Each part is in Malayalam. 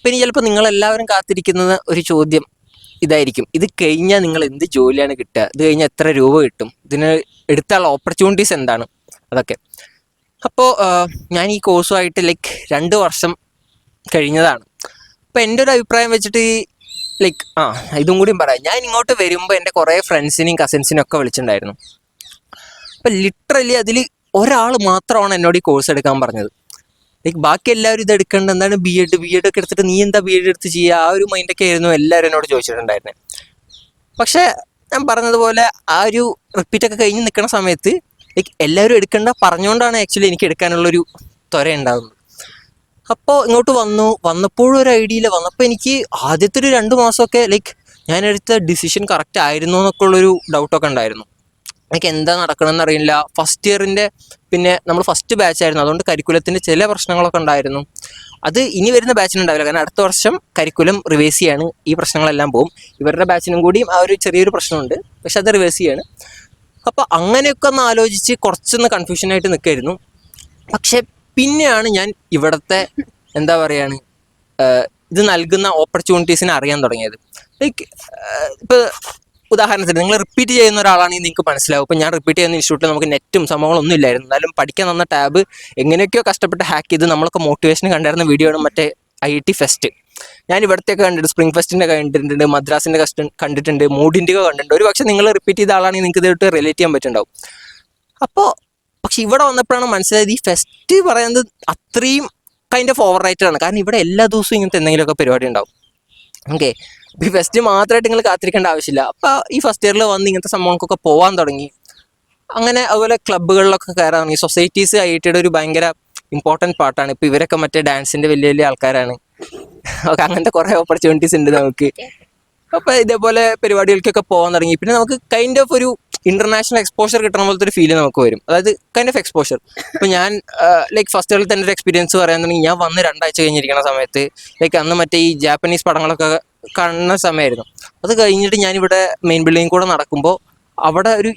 അപ്പം ഇനി ചിലപ്പോൾ നിങ്ങളെല്ലാവരും കാത്തിരിക്കുന്ന ഒരു ചോദ്യം ഇതായിരിക്കും, ഇത് കഴിഞ്ഞാൽ നിങ്ങൾ എന്ത് ജോലിയാണ് കിട്ടുക, ഇത് കഴിഞ്ഞാൽ എത്ര രൂപ കിട്ടും, ഇതിന് എടുത്തുള്ള ഓപ്പർച്യൂണിറ്റീസ് എന്താണ്, അതൊക്കെ. അപ്പോൾ ഞാൻ ഈ കോഴ്സുമായിട്ട് 2 വർഷം കഴിഞ്ഞതാണ്. അപ്പോൾ എൻ്റെ ഒരു അഭിപ്രായം വെച്ചിട്ട് ഇതും കൂടിയും പറയാം. ഞാൻ ഇങ്ങോട്ട് വരുമ്പോൾ എൻ്റെ കുറേ ഫ്രണ്ട്സിനെയും കസിൻസിനും ഒക്കെ വിളിച്ചിട്ടുണ്ടായിരുന്നു. അപ്പം ലിറ്ററലി അതിൽ ഒരാൾ മാത്രമാണ് എന്നോട് ഈ കോഴ്സ് എടുക്കാൻ പറഞ്ഞത്. ബാക്കി എല്ലാവരും ഇത് എടുക്കേണ്ട, എന്താണ് ബി എഡ് ഒക്കെ എടുത്തിട്ട് നീ എന്താ ബി എഡ് എടുത്ത് ചെയ്യുക, ആ ഒരു മൈൻഡൊക്കെ ആയിരുന്നു എല്ലാവരും എന്നോട് ചോദിച്ചിട്ടുണ്ടായിരുന്നത്. പക്ഷേ ഞാൻ പറഞ്ഞതുപോലെ ആ ഒരു റിപ്പീറ്റൊക്കെ കഴിഞ്ഞ് നിൽക്കുന്ന സമയത്ത് എല്ലാവരും എടുക്കേണ്ട പറഞ്ഞുകൊണ്ടാണ് ആക്ച്വലി എനിക്ക് എടുക്കാനുള്ളൊരു ത്വര ഉണ്ടാകുന്നത്. അപ്പോൾ ഇങ്ങോട്ട് വന്നപ്പോഴും ഒരു ഐഡിയയില്ല. വന്നപ്പോൾ എനിക്ക് ആദ്യത്തെ ഒരു 2 മാസമൊക്കെ ഞാനെടുത്ത ഡിസിഷൻ കറക്റ്റ് ആയിരുന്നു എന്നൊക്കെ ഉള്ളൊരു ഡൗട്ടൊക്കെ ഉണ്ടായിരുന്നു. എന്താ നടക്കണമെന്ന് അറിയില്ല. ഫസ്റ്റ് ഇയറിൻ്റെ പിന്നെ നമ്മൾ ഫസ്റ്റ് ബാച്ചായിരുന്നു, അതുകൊണ്ട് കരിക്കുലത്തിൻ്റെ ചില പ്രശ്നങ്ങളൊക്കെ ഉണ്ടായിരുന്നു. അത് ഇനി വരുന്ന ബാച്ചിനുണ്ടാവില്ല, കാരണം അടുത്ത വർഷം കരിക്കുലം റിവേഴ്സ് ചെയ്യാണ്, ഈ പ്രശ്നങ്ങളെല്ലാം പോകും. ഇവരുടെ ബാച്ചിനും കൂടിയും ആ ഒരു ചെറിയൊരു പ്രശ്നമുണ്ട്, പക്ഷെ അത് റിവേഴ്സ് ചെയ്യാണ്. അപ്പോൾ അങ്ങനെയൊക്കെ ഒന്ന് ആലോചിച്ച് കുറച്ചൊന്ന് കൺഫ്യൂഷനായിട്ട് നിൽക്കായിരുന്നു. പക്ഷെ പിന്നെയാണ് ഞാൻ ഇവിടുത്തെ എന്താ പറയുകയാണ് ഇത് നൽകുന്ന ഓപ്പർച്യൂണിറ്റീസിനെ അറിയാൻ തുടങ്ങിയത്. ഇപ്പോൾ ഉദാഹരണത്തിന് നിങ്ങൾ റിപ്പീറ്റ് ചെയ്യുന്ന ഒരാളാണെങ്കിൽ നിങ്ങൾക്ക് മനസ്സിലാവും. ഇപ്പോൾ ഞാൻ റിപ്പീറ്റ് ചെയ്യുന്ന ഇൻസ്റ്റിറ്റ്യൂട്ടിൽ നമുക്ക് നെറ്റും സംഭവങ്ങളൊന്നും ഇല്ലായിരുന്നു, എന്നാലും പഠിക്കാൻ തന്ന ടാബ് എങ്ങനെയൊക്കെയോ കഷ്ടപ്പെട്ട് ഹാക്ക് ചെയ്ത് നമ്മളൊക്കെ മോട്ടിവേഷന് കണ്ടിരുന്ന വീഡിയോ ആണ് മറ്റേ IIT ഫെസ്റ്റ്. ഞാൻ ഇവിടത്തേക്ക് കണ്ടിട്ടുണ്ട്, സ്പ്രിംഗ് ഫെസ്റ്റിൻ്റെ കണ്ടിട്ടുണ്ട്, മദ്രാസിൻ്റെ കണ്ടിട്ടുണ്ട്, മൂഡിൻ്റെ കണ്ടിട്ടുണ്ട്. ഒരു പക്ഷേ നിങ്ങൾ റിപ്പീറ്റ് ചെയ്ത ആളാണെങ്കിൽ നിങ്ങൾക്ക് ഇതായിട്ട് റിലേറ്റ് ചെയ്യാൻ പറ്റുന്നുണ്ടാവും. പക്ഷെ ഇവിടെ വന്നപ്പോഴാണ് മനസ്സിലായത് ഈ ഫെസ്റ്റ് പറയുന്നത് അത്രയും കൈൻഡ് ഓഫ് ഓവർ റേറ്റഡ് ആണ്. കാരണം ഇവിടെ എല്ലാ ദിവസവും ഇങ്ങനത്തെ എന്തെങ്കിലുമൊക്കെ പരിപാടി ഉണ്ടാവും. ഓക്കെ, ഈ ഫെസ്റ്റ് മാത്രമായിട്ട് നിങ്ങൾ കാത്തിരിക്കേണ്ട ആവശ്യമില്ല. അപ്പോൾ ഈ ഫസ്റ്റ് ഇയറിൽ വന്ന് ഇങ്ങനത്തെ സംഭവങ്ങൾക്കൊക്കെ പോകാൻ തുടങ്ങി. അങ്ങനെ അതുപോലെ ക്ലബ്ബുകളിലൊക്കെ കയറാൻ തുടങ്ങി. സൊസൈറ്റീസ് IITയുടെ ഒരു ഭയങ്കര ഇമ്പോർട്ടൻറ്റ് പാർട്ടാണ്. ഇപ്പോൾ ഇവരൊക്കെ മറ്റേ ഡാൻസിൻ്റെ വലിയ വലിയ ആൾക്കാരാണ്. ഓക്കെ, അങ്ങനത്തെ കുറേ ഓപ്പർച്യൂണിറ്റീസ് ഉണ്ട് നമുക്ക്. അപ്പോൾ ഇതേപോലെ പരിപാടികൾക്കൊക്കെ പോകാൻ തുടങ്ങി. പിന്നെ നമുക്ക് കൈൻഡ് ഓഫ് ഒരു ഇന്റർനാഷണൽ എക്സ്പോഷർ കിട്ടണ പോലത്തെ ഒരു ഫീല് നമുക്ക് വരും, അതായത് കൈൻഡ് ഓഫ് എക്സ്പോഷർ. ഇപ്പോൾ ഞാൻ ഫസ്റ്റ് ഇയറിൽ തന്നെ ഒരു എക്സ്പീരിയൻസ് പറയാന്നുണ്ടെങ്കിൽ, ഞാൻ വന്ന് 2 ആഴ്ച കഴിഞ്ഞിരിക്കുന്ന സമയത്ത് അന്ന് മറ്റേ ഈ ജാപ്പനീസ് പടങ്ങളൊക്കെ കാണുന്ന സമയമായിരുന്നു. അത് കഴിഞ്ഞിട്ട് ഞാനിവിടെ മെയിൻ ബിൽഡിങ്ങിൽ കൂടെ നടക്കുമ്പോൾ അവിടെ ഒരു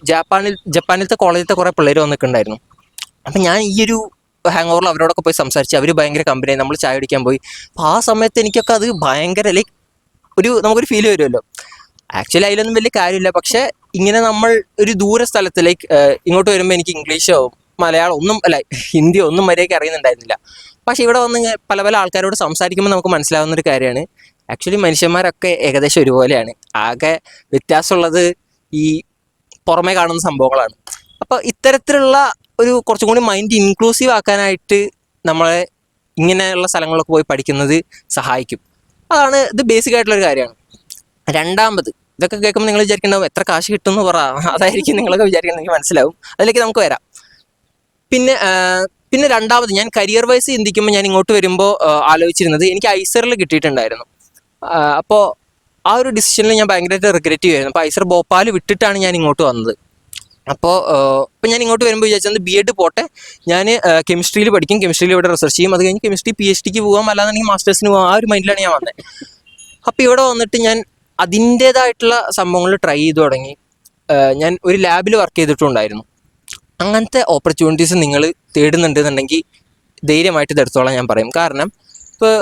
ജപ്പാനിലത്തെ കോളേജിലത്തെ കുറേ പിള്ളേർ വന്നിട്ടുണ്ടായിരുന്നു. അപ്പം ഞാൻ ഈ ഒരു ഹാങ് ഓവറിൽ അവരോടൊക്കെ പോയി സംസാരിച്ച്, അവർ ഭയങ്കര കമ്പനിയായി, നമ്മൾ ചായ കുടിക്കാൻ പോയി. അപ്പോൾ ആ സമയത്ത് എനിക്കൊക്കെ അത് ഭയങ്കര നമുക്കൊരു ഫീൽ വരുമല്ലോ. ആക്ച്വലി അതിലൊന്നും വലിയ കാര്യമില്ല, പക്ഷേ ഇങ്ങനെ നമ്മൾ ഒരു ദൂര സ്ഥലത്ത് ഇങ്ങോട്ട് വരുമ്പോൾ എനിക്ക് ഇംഗ്ലീഷോ മലയാളം ഒന്നും ഹിന്ദിയോ ഒന്നും മര്യാദയ്ക്ക് അറിയുന്നുണ്ടായിരുന്നില്ല. പക്ഷേ ഇവിടെ വന്ന് പല പല ആൾക്കാരോട് സംസാരിക്കുമ്പോൾ നമുക്ക് മനസ്സിലാവുന്നൊരു കാര്യമാണ്, ആക്ച്വലി മനുഷ്യന്മാരൊക്കെ ഏകദേശം ഒരുപോലെയാണ്. ആകെ വ്യത്യാസമുള്ളത് ഈ പുറമേ കാണുന്ന സംഭവങ്ങളാണ്. അപ്പോൾ ഇത്തരത്തിലുള്ള ഒരു കുറച്ചും കൂടി മൈൻഡ് ഇൻക്ലൂസീവ് ആക്കാനായിട്ട് നമ്മളെ ഇങ്ങനെയുള്ള സ്ഥലങ്ങളിലൊക്കെ പോയി പഠിക്കുന്നത് സഹായിക്കും. അതാണ് ഇത് ബേസിക് ആയിട്ടുള്ളൊരു കാര്യമാണ്. രണ്ടാമത്, ഇതൊക്കെ കേൾക്കുമ്പോൾ നിങ്ങൾ വിചാരിക്കേണ്ടാവും എത്ര കാശ് കിട്ടുമെന്ന് പറ, അതായിരിക്കും നിങ്ങളൊക്കെ വിചാരിക്കുന്നത്, എനിക്ക് മനസ്സിലാവും. അതിലേക്ക് നമുക്ക് വരാം. പിന്നെ രണ്ടാമത്, ഞാൻ കരിയർ വൈസ് ചിന്തിക്കുമ്പോൾ ഞാൻ ഇങ്ങോട്ട് വരുമ്പോൾ ആലോചിച്ചിരുന്നത്, എനിക്ക് ഐസറിൽ കിട്ടിയിട്ടുണ്ടായിരുന്നു. അപ്പോൾ ആ ഒരു ഡിസിഷനിൽ ഞാൻ ഭയങ്കരമായിട്ട് റിഗ്രറ്റ് ചെയ്യുമായിരുന്നു. അപ്പോൾ ഐസർ ഭോപ്പാൽ വിട്ടിട്ടാണ് ഞാൻ ഇങ്ങോട്ട് വന്നത്. അപ്പോൾ ഞാൻ ഇങ്ങോട്ട് വരുമ്പോൾ വിചാരിച്ചത് BEd പോട്ടെ, ഞാൻ കെമിസ്ട്രിയിൽ പഠിക്കും, കെമിസ്ട്രിയിൽ ഇവിടെ റിസർച്ച് ചെയ്യും, അത് കഴിഞ്ഞ് കെമിസ്ട്രി PhDക്ക് പോകാം, അല്ലാന്നുണ്ടെങ്കിൽ മാസ്റ്റേഴ്സിന് പോകാം, ആ ഒരു മൈൻഡിലാണ് ഞാൻ വന്നത്. അപ്പോൾ ഇവിടെ വന്നിട്ട് ഞാൻ അതിൻ്റേതായിട്ടുള്ള സംഭവങ്ങൾ ട്രൈ ചെയ്തു തുടങ്ങി. ഞാൻ ഒരു ലാബിൽ വർക്ക് ചെയ്തിട്ടുണ്ടായിരുന്നു. അങ്ങനത്തെ ഓപ്പർച്യൂണിറ്റീസ് നിങ്ങൾ തേടുന്നുണ്ടെന്നുണ്ടെങ്കിൽ ധൈര്യമായിട്ട് ഇതെടുത്തോളാം ഞാൻ പറയും. കാരണം ഇപ്പോൾ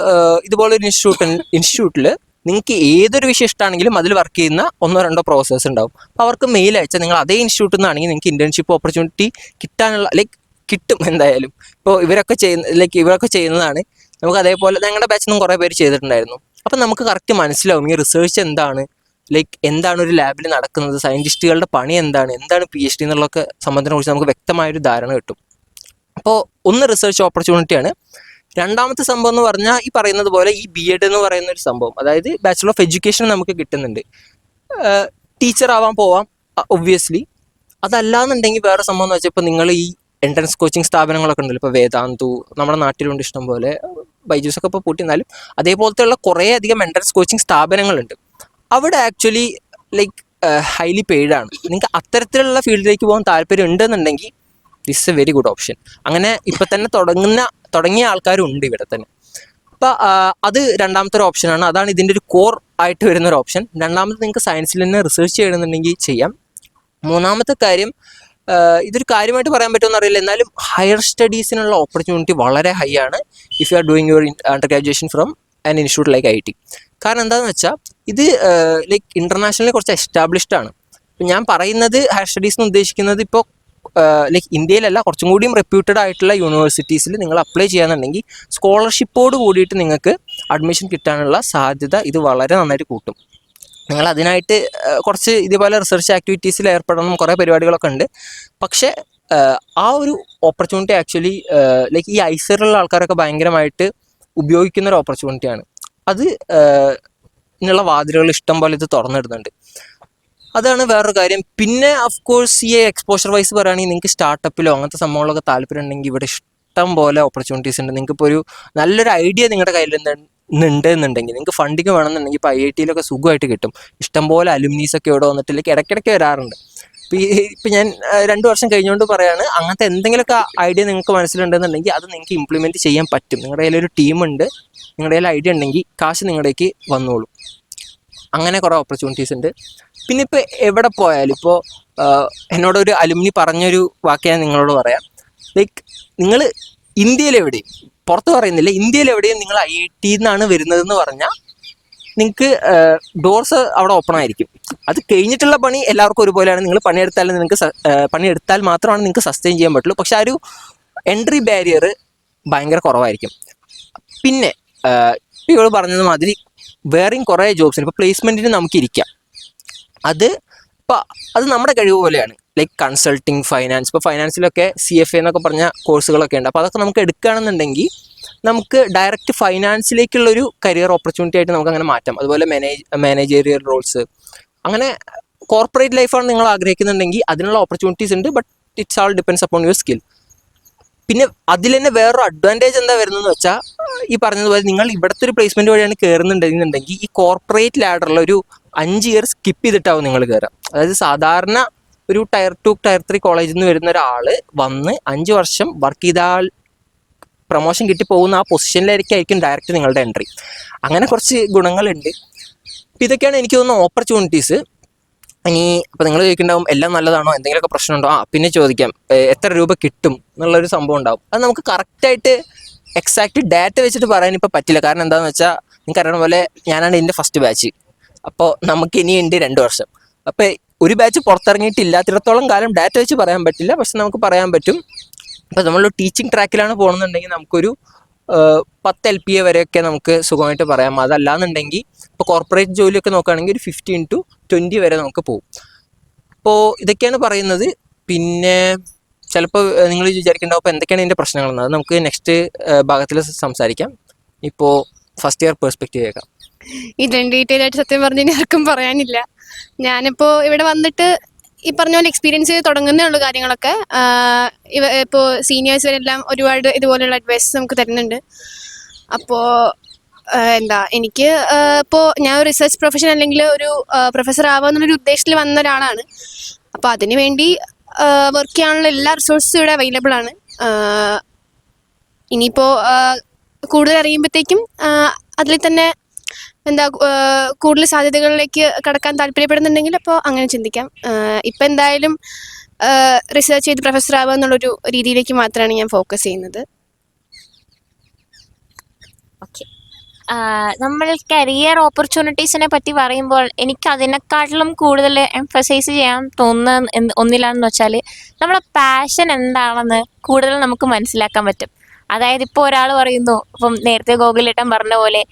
ഇതുപോലൊരു ഇൻസ്റ്റിറ്റ്യൂട്ടിൽ നിങ്ങൾക്ക് ഏതൊരു വിഷയം ഇഷ്ടമാണെങ്കിലും അതിൽ വർക്ക് ചെയ്യുന്ന 1-2 പ്രൊഫസേഴ്സ് ഉണ്ടാവും. അപ്പോൾ അവർക്ക് മെയിൽ അയച്ചാൽ നിങ്ങൾ അതേ ഇൻസ്റ്റിറ്റ്യൂട്ടിൽ നിന്നാണെങ്കിൽ നിങ്ങൾക്ക് ഇൻറ്റേൺഷിപ്പ് ഓപ്പർച്യൂണിറ്റി കിട്ടാനുള്ള കിട്ടും എന്തായാലും. ഇപ്പോൾ ഇവരൊക്കെ ചെയ്യുന്നതാണ്. നമുക്ക് അതേപോലെ ഞങ്ങളുടെ ബാച്ചിൽ നിന്നും കുറേ പേര് ചെയ്തിട്ടുണ്ടായിരുന്നു. അപ്പം നമുക്ക് കറക്റ്റ് മനസ്സിലാവും ഈ റിസർച്ച് എന്താണ്, എന്താണ് ഒരു ലാബിൽ നടക്കുന്നത്, സയൻറ്റിസ്റ്റുകളുടെ പണി എന്താണ് PhD എന്നുള്ളതൊക്കെ സംബന്ധത്തിനെ കുറിച്ച് നമുക്ക് വ്യക്തമായൊരു ധാരണ കിട്ടും. അപ്പോൾ ഒന്ന് റിസർച്ച് ഓപ്പർച്യൂണിറ്റിയാണ്. രണ്ടാമത്തെ സംഭവം എന്ന് പറഞ്ഞാൽ ഈ പറയുന്നത് പോലെ ഈ BEd എന്ന് പറയുന്ന ഒരു സംഭവം, അതായത് ബാച്ചുലർ ഓഫ് എഡ്യൂക്കേഷൻ നമുക്ക് കിട്ടുന്നുണ്ട്. ടീച്ചർ ആവാൻ പോവാം ഒബ്വിയസ്ലി. അതല്ലാന്നുണ്ടെങ്കിൽ വേറെ സംഭവം എന്ന് വെച്ചാൽ, ഇപ്പോൾ നിങ്ങൾ ഈ എൻട്രൻസ് കോച്ചിങ് സ്ഥാപനങ്ങളൊക്കെ ഉണ്ടല്ലോ, ഇപ്പോൾ വേദാന്തു നമ്മുടെ നാട്ടിലുണ്ട് ഇഷ്ടം പോലെ, ബൈജൂസൊക്കെ ഇപ്പോൾ പൂട്ടിന്നാലും അതേപോലത്തെയുള്ള കുറേ അധികം എൻട്രൻസ് കോച്ചിങ് സ്ഥാപനങ്ങളുണ്ട്. അവിടെ ആക്ച്വലി ഹൈലി പെയ്ഡാണ്. നിങ്ങൾക്ക് അത്തരത്തിലുള്ള ഫീൽഡിലേക്ക് പോകാൻ താല്പര്യം ഉണ്ടെന്നുണ്ടെങ്കിൽ this A very good option. അങ്ങനെ ഇപ്പം തന്നെ തുടങ്ങിയ ആൾക്കാരുണ്ട് ഇവിടെ തന്നെ. അപ്പോൾ അത് രണ്ടാമത്തെ ഒരു ഓപ്ഷനാണ്. അതാണ് ഇതിൻ്റെ ഒരു കോർ ആയിട്ട് വരുന്നൊരു ഓപ്ഷൻ. രണ്ടാമത് നിങ്ങൾക്ക് സയൻസിൽ തന്നെ റിസർച്ച് ചെയ്യണമെന്നുണ്ടെങ്കിൽ ചെയ്യാം. മൂന്നാമത്തെ കാര്യം, ഇതൊരു കാര്യമായിട്ട് പറയാൻ പറ്റുമെന്ന് അറിയില്ല, എന്നാലും ഹയർ സ്റ്റഡീസിനുള്ള ഓപ്പർച്യൂണിറ്റി വളരെ ഹൈ ആണ് if you are doing your under graduation from an institute like IT. കാരണം എന്താണെന്ന് വെച്ചാൽ ഇത് ലൈക്ക് ഇൻ്റർനാഷണലി കുറച്ച് എസ്റ്റാബ്ലിഷ്ഡ് ആണ്. ഇപ്പം ഞാൻ പറയുന്നത് ഹയർ സ്റ്റഡീസ് എന്ന് ഉദ്ദേശിക്കുന്നത് ഇപ്പോൾ ലൈക്ക് ഇന്ത്യയിലല്ല, കുറച്ചും കൂടിയും റെപ്യൂട്ടഡ് ആയിട്ടുള്ള യൂണിവേഴ്സിറ്റീസിൽ നിങ്ങൾ അപ്ലൈ ചെയ്യാന്നുണ്ടെങ്കിൽ സ്കോളർഷിപ്പോട് കൂടിയിട്ട് നിങ്ങൾക്ക് അഡ്മിഷൻ കിട്ടാനുള്ള സാധ്യത ഇത് വളരെ നന്നായിട്ട് കൂട്ടും. നിങ്ങൾ അതിനായിട്ട് കുറച്ച് ഇതേപോലെ റിസർച്ച് ആക്ടിവിറ്റീസിൽ ഏർപ്പെടണം, കുറേ പരിപാടികളൊക്കെ ഉണ്ട്. പക്ഷേ ആ ഒരു ഓപ്പർച്യൂണിറ്റി ആക്ച്വലി ലൈക്ക് ഈ ഐസറിലുള്ള ആൾക്കാരൊക്കെ ഭയങ്കരമായിട്ട് ഉപയോഗിക്കുന്ന ഒരു ഓപ്പർച്യൂണിറ്റിയാണ്. അത് ഇതിനുള്ള വാതിലുകൾ ഇഷ്ടം പോലെ ഇത് തുറന്നിടുന്നുണ്ട്. അതാണ് വേറൊരു കാര്യം. പിന്നെ ഓഫ് കോഴ്സ് ഈ എക്സ്പോഷർ വൈസ് പറയുകയാണെങ്കിൽ നിങ്ങൾക്ക് സ്റ്റാർട്ടപ്പിലോ അങ്ങനത്തെ സംഭവങ്ങളൊക്കെ താല്പര്യം ഉണ്ടെങ്കിൽ ഇവിടെ ഇഷ്ടം പോലെ ഓപ്പർച്യൂണിറ്റീസ് ഉണ്ട്. നിങ്ങൾക്കിപ്പോൾ ഒരു നല്ലൊരു ഐഡിയ നിങ്ങളുടെ കയ്യിൽ ഉണ്ട് എന്നുണ്ടെങ്കിൽ, നിങ്ങൾക്ക് ഫണ്ടിങ് വേണമെന്നുണ്ടെങ്കിൽ ഇപ്പോൾ IIT സുഖമായിട്ട് കിട്ടും. ഇഷ്ടംപോലെ അലുമിനീസൊക്കെ ഇവിടെ വന്നിട്ടില്ലെങ്കിൽ ഇടയ്ക്കിടയ്ക്ക് വരാറുണ്ട്. ഇപ്പം ഞാൻ 2 വർഷം കഴിഞ്ഞുകൊണ്ട് പറയാണ്, അങ്ങനത്തെ എന്തെങ്കിലുമൊക്കെ ഐഡിയ നിങ്ങൾക്ക് മനസ്സിലുണ്ടെന്നുണ്ടെങ്കിൽ അത് നിങ്ങൾക്ക് ഇംപ്ലിമെൻറ്റ് ചെയ്യാൻ പറ്റും. നിങ്ങളുടെ കയ്യിലൊരു ടീമുണ്ട്, നിങ്ങളുടെ കയ്യിൽ ഐഡിയ ഉണ്ടെങ്കിൽ കാശ് നിങ്ങളുടേക്ക് വന്നോളും. അങ്ങനെ കുറേ ഓപ്പർച്യൂണിറ്റീസ് ഉണ്ട്. പിന്നെ ഇപ്പോൾ എവിടെ പോയാലും, ഇപ്പോൾ എന്നോടൊരു അലുമിനി പറഞ്ഞൊരു വാക്ക് ഞാൻ നിങ്ങളോട് പറയാം. ലൈക്ക് നിങ്ങൾ ഇന്ത്യയിലെവിടെയും, പുറത്ത് പറയുന്നില്ല, ഇന്ത്യയിലെവിടെയും നിങ്ങൾ IIT നിന്നാണ് വരുന്നതെന്ന് പറഞ്ഞാൽ നിങ്ങൾക്ക് ഡോർസ് അവിടെ ഓപ്പൺ ആയിരിക്കും. അത് കഴിഞ്ഞിട്ടുള്ള പണി എല്ലാവർക്കും ഒരുപോലെയാണ്. നിങ്ങൾ പണിയെടുത്താൽ മാത്രമാണ് നിങ്ങൾക്ക് സസ്റ്റെയിൻ ചെയ്യാൻ പറ്റുള്ളൂ. പക്ഷെ ആ ഒരു എൻട്രി ബാരിയർ ഭയങ്കര കുറവായിരിക്കും. പിന്നെ ഇപ്പോൾ ഇവൾ പറഞ്ഞത് മാതിരി വേറെയും കുറേ ജോബ്സിന് ഇപ്പോൾ പ്ലേസ്മെൻറ്റിന് നമുക്കിരിക്കാം. അത് നമ്മുടെ കഴിവ് പോലെയാണ്. ലൈക്ക് കൺസൾട്ടിങ്, ഫൈനാൻസ്, ഇപ്പോൾ ഫൈനാൻസിലൊക്കെ CFA എന്നൊക്കെ പറഞ്ഞ കോഴ്സുകളൊക്കെ ഉണ്ട്. അപ്പോൾ അതൊക്കെ നമുക്ക് എടുക്കുകയാണെന്നുണ്ടെങ്കിൽ നമുക്ക് ഡയറക്റ്റ് ഫൈനാൻസിലേക്കുള്ളൊരു കരിയർ ഓപ്പർച്യൂണിറ്റി ആയിട്ട് നമുക്ക് അങ്ങനെ മാറ്റാം. അതുപോലെ മാനേജറിയൽ റോൾസ്, അങ്ങനെ കോർപ്പറേറ്റ് ലൈഫാണ് നിങ്ങൾ ആഗ്രഹിക്കുന്നുണ്ടെങ്കിൽ അതിനുള്ള ഓപ്പർച്യൂണിറ്റീസ് ഉണ്ട്. But it's all depends upon your skill. പിന്നെ അതിൽ തന്നെ വേറൊരു അഡ്വാൻറ്റേജ് എന്താ വരുന്നതെന്ന് വെച്ചാൽ, ഈ പറഞ്ഞതുപോലെ നിങ്ങൾ ഇവിടുത്തെ ഒരു പ്ലേസ്മെൻറ്റ് വഴിയാണ് കയറുന്നുണ്ടെന്നുണ്ടെങ്കിൽ ഈ കോർപ്പറേറ്റ് ലാഡറിൽ ഒരു 5 ഇയർ സ്കിപ്പ് ചെയ്തിട്ടാവും നിങ്ങൾ കയറുക. അതായത് സാധാരണ ഒരു Tier 2 Tier 3 കോളേജിൽ നിന്ന് വരുന്ന ഒരാൾ വന്ന് 5 വർഷം വർക്ക് ചെയ്താൽ പ്രൊമോഷൻ കിട്ടി പോകുന്ന ആ പൊസിഷനിലായിരിക്കും ഡയറക്റ്റ് നിങ്ങളുടെ എൻട്രി. അങ്ങനെ കുറച്ച് ഗുണങ്ങളുണ്ട്. അപ്പോൾ ഇതൊക്കെയാണ് എനിക്ക് തോന്നുന്ന ഓപ്പർച്യൂണിറ്റീസ്. ഇനി അപ്പോൾ നിങ്ങൾ ചോദിക്കുന്നുണ്ടാവും എല്ലാം നല്ലതാണോ, എന്തെങ്കിലുമൊക്കെ പ്രശ്നമുണ്ടോ? പിന്നെ ചോദിക്കാം എത്ര രൂപ കിട്ടും എന്നുള്ളൊരു സംഭവം ഉണ്ടാവും. അത് നമുക്ക് കറക്റ്റായിട്ട് എക്സാക്റ്റ് ഡാറ്റ വെച്ചിട്ട് പറയാൻ ഇപ്പോൾ പറ്റില്ല. കാരണം എന്താണെന്ന് വെച്ചാൽ, നിങ്ങൾക്ക് അറിയണ പോലെ ഞാനാണ് ഇതിൻ്റെ ഫസ്റ്റ് ബാച്ച്. അപ്പോൾ നമുക്ക് ഇനിയുണ്ട് 2 വർഷം. അപ്പോൾ ഒരു ബാച്ച് പുറത്തിറങ്ങിയിട്ടില്ലാത്തിടത്തോളം കാലം ഡാറ്റ വെച്ച് പറയാൻ പറ്റില്ല. പക്ഷെ നമുക്ക് പറയാൻ പറ്റും, ഇപ്പോൾ നമ്മൾ ടീച്ചിങ് ട്രാക്കിലാണ് പോകുന്നുണ്ടെങ്കിൽ നമുക്കൊരു 10 LPA വരെയൊക്കെ നമുക്ക് സുഖമായിട്ട് പറയാം. അതല്ലാന്നുണ്ടെങ്കിൽ ഇപ്പോൾ കോർപ്പറേറ്റ് ജോലിയൊക്കെ നോക്കുകയാണെങ്കിൽ ഒരു 15 to 20 വരെ നമുക്ക് പോകും. അപ്പോൾ ഇതൊക്കെയാണ് പറയുന്നത്. പിന്നെ ചിലപ്പോൾ നിങ്ങൾ വിചാരിക്കേണ്ടാവും അപ്പോൾ എന്തൊക്കെയാണ് ഇതിൻ്റെ പ്രശ്നങ്ങളെന്ന്. അത് നമുക്ക് നെക്സ്റ്റ് ഭാഗത്തിൽ സംസാരിക്കാം. ഇപ്പോൾ ഫസ്റ്റ് ഇയർ പെർസ്പെക്റ്റീവ് കേൾക്കാം. ഇതിലും ഡീറ്റെയിൽ ആയിട്ട് സത്യം പറഞ്ഞാൽ ആർക്കും പറയാനില്ല. ഞാനിപ്പോൾ ഇവിടെ വന്നിട്ട് ഈ പറഞ്ഞ പോലെ എക്സ്പീരിയൻസ് ചെയ്ത് തുടങ്ങുന്നേ ഉള്ളൂ കാര്യങ്ങളൊക്കെ. ഇപ്പോൾ സീനിയേഴ്സിനെല്ലാം ഒരുപാട് ഇതുപോലെയുള്ള അഡ്വൈസസ് നമുക്ക് തരുന്നുണ്ട്. അപ്പോൾ എനിക്ക് ഇപ്പോൾ ഞാൻ ഒരു റിസർച്ച് പ്രൊഫഷൻ അല്ലെങ്കിൽ ഒരു പ്രൊഫസർ ആവാമെന്നുള്ളൊരു ഉദ്ദേശത്തിൽ വന്ന ഒരാളാണ്. അപ്പോൾ അതിനു വേണ്ടി വർക്ക് ചെയ്യാനുള്ള എല്ലാ റിസോഴ്സസും ഇവിടെ അവൈലബിൾ ആണ്. ഇനിയിപ്പോൾ കൂടുതൽ അറിയുമ്പോഴത്തേക്കും അതിൽ തന്നെ കൂടുതൽ സാധ്യതകളിലേക്ക് കടക്കാൻ താല്പര്യപ്പെടുന്നുണ്ടെങ്കിൽ അപ്പോൾ അങ്ങനെ ചിന്തിക്കാം. ഇപ്പം എന്തായാലും റിസർച്ച് ചെയ്ത് പ്രൊഫസർ ആവുക എന്നുള്ളൊരു രീതിയിലേക്ക് മാത്രമാണ് ഞാൻ ഫോക്കസ് ചെയ്യുന്നത്. ഓക്കെ, നമ്മൾ കരിയർ ഓപ്പർച്യൂണിറ്റീസിനെ പറ്റി പറയുമ്പോൾ എനിക്ക് അതിനെക്കാട്ടിലും കൂടുതൽ എംഫസൈസ് ചെയ്യാൻ തോന്നുന്ന ഒന്നിലാണെന്ന് വെച്ചാൽ, നമ്മളെ പാഷൻ എന്താണെന്ന് കൂടുതൽ നമുക്ക് മനസ്സിലാക്കാൻ പറ്റും. അതായത് ഇപ്പോൾ ഒരാൾ പറയുന്നു, ഇപ്പം നേരത്തെ ഗോകുലേട്ടൻ പറഞ്ഞ പോലെ